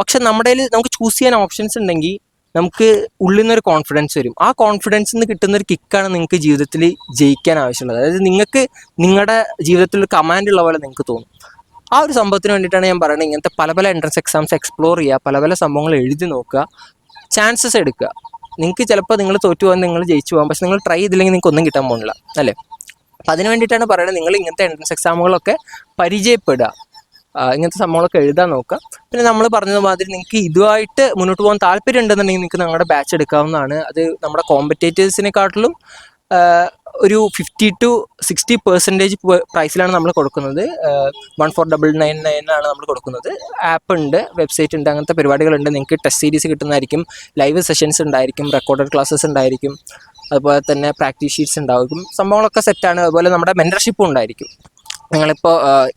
പക്ഷെ നമ്മുടെ കയ്യിൽ നമുക്ക് ചൂസ് ചെയ്യാൻ ഓപ്ഷൻസ് ഉണ്ടെങ്കിൽ നമുക്ക് ഉള്ളിൽ നിന്നൊരു കോൺഫിഡൻസ് വരും. ആ കോൺഫിഡൻസിൽ നിന്ന് കിട്ടുന്ന ഒരു കിക്കാണ് നിങ്ങൾക്ക് ജീവിതത്തിൽ ജയിക്കാൻ ആവശ്യമുള്ളത്. അതായത് നിങ്ങൾക്ക് നിങ്ങളുടെ ജീവിതത്തിൽ ഒരു കമാൻഡ് ഉള്ള പോലെ നിങ്ങൾക്ക് തോന്നും. ആ ഒരു സംഭവത്തിന് വേണ്ടിയിട്ടാണ് ഞാൻ പറയുന്നത് ഇങ്ങനത്തെ പല പല എൻട്രൻസ് എക്സാംസ് എക്സ്പ്ലോർ ചെയ്യുക, പല പല സംഭവങ്ങൾ എഴുതി നോക്കുക, ചാൻസസ് എടുക്കുക. നിങ്ങൾക്ക് ചിലപ്പോൾ നിങ്ങൾ തോറ്റു പോകാൻ, നിങ്ങൾ ജയിച്ചു പോകാം, പക്ഷെ നിങ്ങൾ ട്രൈ ചെയ്തില്ലെങ്കിൽ നിങ്ങൾക്ക് ഒന്നും കിട്ടാൻ പോകുന്നില്ല അല്ലേ. അപ്പം അതിന് വേണ്ടിയിട്ടാണ് പറയുന്നത് നിങ്ങൾ ഇങ്ങനത്തെ എൻട്രൻസ് എക്സാമുകളൊക്കെ പരിചയപ്പെടുക, ഇങ്ങനത്തെ സംഭവങ്ങളൊക്കെ എഴുതാൻ നോക്കുക. പിന്നെ നമ്മൾ പറഞ്ഞതുമാതിരി നിങ്ങൾക്ക് ഇതുമായിട്ട് മുന്നോട്ട് പോകാൻ താല്പര്യം ഉണ്ടെന്നുണ്ടെങ്കിൽ നിങ്ങൾക്ക് ഞങ്ങളുടെ ബാച്ച് എടുക്കാവുന്നതാണ്. അത് നമ്മുടെ കോമ്പറ്റേറ്റേഴ്സിനെക്കാട്ടിലും ഒരു 50 to 60% പ്രൈസിലാണ് നമ്മൾ കൊടുക്കുന്നത്. 1499 ആണ് നമ്മൾ കൊടുക്കുന്നത്. ആപ്പ് ഉണ്ട്, വെബ്സൈറ്റ് ഉണ്ട്, അങ്ങനത്തെ പരിപാടികളുണ്ട്. നിങ്ങൾക്ക് ടെസ്റ്റ് സീരീസ് കിട്ടുന്നതായിരിക്കും, ലൈവ് സെഷൻസ് ഉണ്ടായിരിക്കും, റെക്കോർഡഡ് ക്ലാസ്സസ് ഉണ്ടായിരിക്കും, അതുപോലെ തന്നെ പ്രാക്ടീസ് ഷീറ്റ്സ് ഉണ്ടായിരിക്കും. സംഭവങ്ങളൊക്കെ സെറ്റാണ്. അതുപോലെ നമ്മുടെ മെൻറ്റർഷിപ്പും ഉണ്ടായിരിക്കും.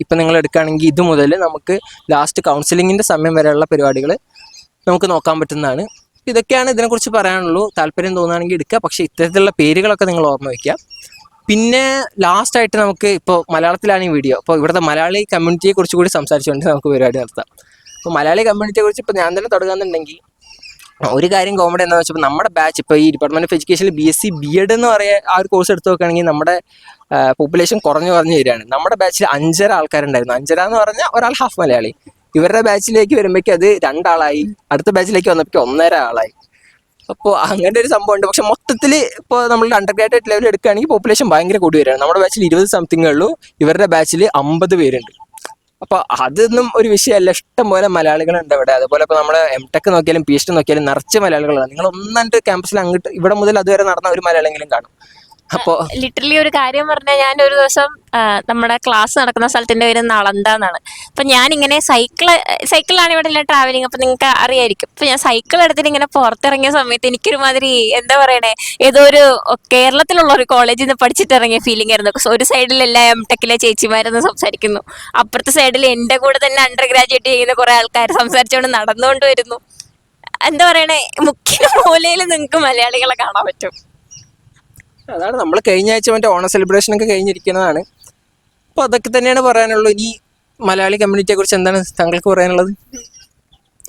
ഇപ്പം നിങ്ങൾ എടുക്കുകയാണെങ്കിൽ ഇത് മുതൽ നമുക്ക് ലാസ്റ്റ് കൗൺസിലിങ്ങിൻ്റെ സമയം വരെയുള്ള പരിപാടികൾ നമുക്ക് നോക്കാൻ പറ്റുന്നതാണ്. ഇതൊക്കെയാണ് ഇതിനെക്കുറിച്ച് പറയാനുള്ളൂ. താല്പര്യം തോന്നുകയാണെങ്കിൽ എടുക്കുക, പക്ഷേ ഇത്തരത്തിലുള്ള പേരുകളൊക്കെ നിങ്ങൾ ഓർമ്മ വയ്ക്കുക. പിന്നെ ലാസ്റ്റായിട്ട് നമുക്ക് ഇപ്പോൾ മലയാളത്തിലാണ് ഈ വീഡിയോ, അപ്പോൾ ഇവിടുത്തെ മലയാളി കമ്മ്യൂണിറ്റിയെ കുറിച്ച് കൂടി സംസാരിച്ചുകൊണ്ട് നമുക്ക് പരിപാടി നടത്താം. അപ്പോൾ മലയാളി കമ്മ്യൂണിറ്റിയെ കുറിച്ച് ഇപ്പോൾ ഞാൻ തന്നെ തുടങ്ങുന്നുണ്ടെങ്കിൽ ഒരു കാര്യം കോമഡി എന്താണെന്ന് വെച്ചപ്പോൾ നമ്മുടെ ബാച്ച് ഇപ്പോൾ ഈ ഡിപ്പാർട്ട്മെൻറ്റ് ഓഫ് എഡ്യൂക്കേഷനിൽ BSc B.Ed എന്ന് പറയുക ആ ഒരു കോഴ്സ് എടുത്ത് നോക്കുകയാണെങ്കിൽ നമ്മുടെ പോപ്പുലേഷൻ കുറഞ്ഞു വരികയാണ്. നമ്മുടെ ബാച്ചിൽ 5.5 ആൾക്കാരുണ്ടായിരുന്നു. 5.5 എന്ന് പറഞ്ഞാൽ ഒരാൾ ഹാഫ് മലയാളി. ഇവരുടെ ബാച്ചിലേക്ക് വരുമ്പോഴേക്കും അത് 2 ആളായി, അടുത്ത ബാച്ചിലേക്ക് വന്നപ്പോൾ 1.5 ആളായി. അപ്പോൾ അങ്ങനെ ഒരു സംഭവം ഉണ്ട്. പക്ഷെ മൊത്തത്തിൽ ഇപ്പോൾ നമ്മൾ അണ്ടർ ഗ്രാജുവേറ്റ് ലെവൽ എടുക്കുകയാണെങ്കിൽ പോപ്പുലേഷൻ ഭയങ്കര കൂടി വരികയാണ്. നമ്മുടെ ബാച്ചിൽ 20 സംതിങ്ങേ ഉള്ളൂ, ഇവരുടെ ബാച്ചിൽ 50 പേരുണ്ട്. അപ്പോൾ അതൊന്നും ഒരു വിഷയമല്ല. ഇഷ്ടം പോലെ മലയാളികളുണ്ട് ഇവിടെ. അതുപോലെ ഇപ്പോൾ നമ്മൾ M.Tech നോക്കിയാലും PhD നോക്കിയാലും നിറച്ച് മലയാളികളാണ്. നിങ്ങൾ ഒന്നാണ്ട് ക്യാമ്പസിൽ അങ്ങോട്ട് ഇവിടെ മുതൽ അതുവരെ നടന്ന ഒരു മലയാളിയെങ്കിലും കാണും. അപ്പോൾ ലിറ്ററലി ഒരു കാര്യം പറഞ്ഞാൽ, ഞാൻ ഒരു ദിവസം നമ്മുടെ ക്ലാസ് നടക്കുന്ന സ്ഥലത്തിന്റെ പേര് നളന്ദ എന്നാണ്. അപ്പൊ ഞാനിങ്ങനെ സൈക്കിളാണ് ഇവിടെ എല്ലാം ട്രാവലിങ്, അപ്പൊ നിങ്ങൾക്ക് അറിയായിരിക്കും. അപ്പൊ ഞാൻ സൈക്കിൾ എടുത്തിട്ട് ഇങ്ങനെ പുറത്തിറങ്ങിയ സമയത്ത് എനിക്കൊരുമാതിരി എന്താ പറയണേ, ഏതോ ഒരു കേരളത്തിലുള്ള ഒരു കോളേജിൽ നിന്ന് പഠിച്ചിട്ട് ഇറങ്ങിയ ഫീലിംഗ് ആയിരുന്നു. ഒരു സൈഡിൽ എല്ലാ M.Tech ചേച്ചിമാരെന്ന് സംസാരിക്കുന്നു, അപ്പുറത്തെ സൈഡിൽ എന്റെ കൂടെ തന്നെ അണ്ടർ ഗ്രാജുവേറ്റ് ചെയ്യുന്ന കുറെ ആൾക്കാർ സംസാരിച്ചുകൊണ്ട് നടന്നുകൊണ്ട് വരുന്നു. എന്താ പറയണേ, മുക്കിന് മൂലയിൽ നിങ്ങൾക്ക് മലയാളികളെ കാണാൻ പറ്റും. അതാണ് നമ്മൾ കഴിഞ്ഞ ആഴ്ച മറ്റേ ഓണം സെലിബ്രേഷനൊക്കെ കഴിഞ്ഞിരിക്കുന്നതാണ്. അപ്പോൾ അതൊക്കെ തന്നെയാണ് പറയാനുള്ളൂ. ഇനി മലയാളി കമ്മ്യൂണിറ്റിയെ കുറിച്ച് എന്താണ് താങ്കൾക്ക് പറയാനുള്ളത്?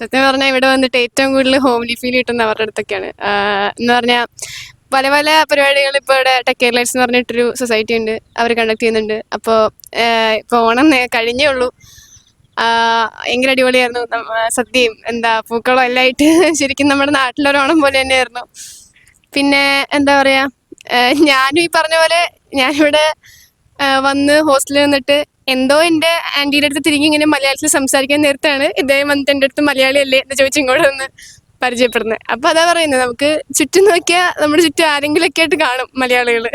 സത്യം പറഞ്ഞാൽ ഇവിടെ വന്നിട്ട് ഏറ്റവും കൂടുതൽ ഹോംലി ഫീൽ കിട്ടുന്ന അവരുടെ അടുത്തൊക്കെയാണ്. എന്ന് പറഞ്ഞാൽ പല പല പരിപാടികൾ ഇപ്പോൾ ഇവിടെ ടെക് കേരളൈറ്റ്സ് എന്ന് പറഞ്ഞിട്ടൊരു സൊസൈറ്റി ഉണ്ട്, അവർ കണ്ടക്ട് ചെയ്യുന്നുണ്ട്. അപ്പോൾ ഇപ്പോൾ ഓണം കഴിഞ്ഞേ ഉള്ളൂ, ഭയങ്കര അടിപൊളിയായിരുന്നു. സദ്യയും പൂക്കളും എല്ലാം ആയിട്ട് ശരിക്കും നമ്മുടെ നാട്ടിലൊരു ഓണം പോലെ തന്നെയായിരുന്നു. പിന്നെ എന്താ പറയുക, ഞാനും ഈ പറഞ്ഞ പോലെ ഞാനിവിടെ വന്ന് ഹോസ്റ്റലിൽ നിന്നിട്ട് എന്തോ എൻ്റെ ആൻറ്റീൻ്റെ അടുത്ത് തിരികെ ഇങ്ങനെ മലയാളത്തിൽ സംസാരിക്കാൻ നേരത്താണ് ഇദ്ദേഹം വന്നിട്ട് എൻ്റെ അടുത്ത് മലയാളി അല്ലേ എന്ന് ചോദിച്ച് ഇങ്ങോട്ട് വന്ന് പരിചയപ്പെടുന്നത്. അപ്പോൾ അതാ പറയുന്നത്, നമുക്ക് ചുറ്റും നോക്കിയാൽ നമ്മുടെ ചുറ്റും ആരെങ്കിലുമൊക്കെ ആയിട്ട് കാണും മലയാളികൾ.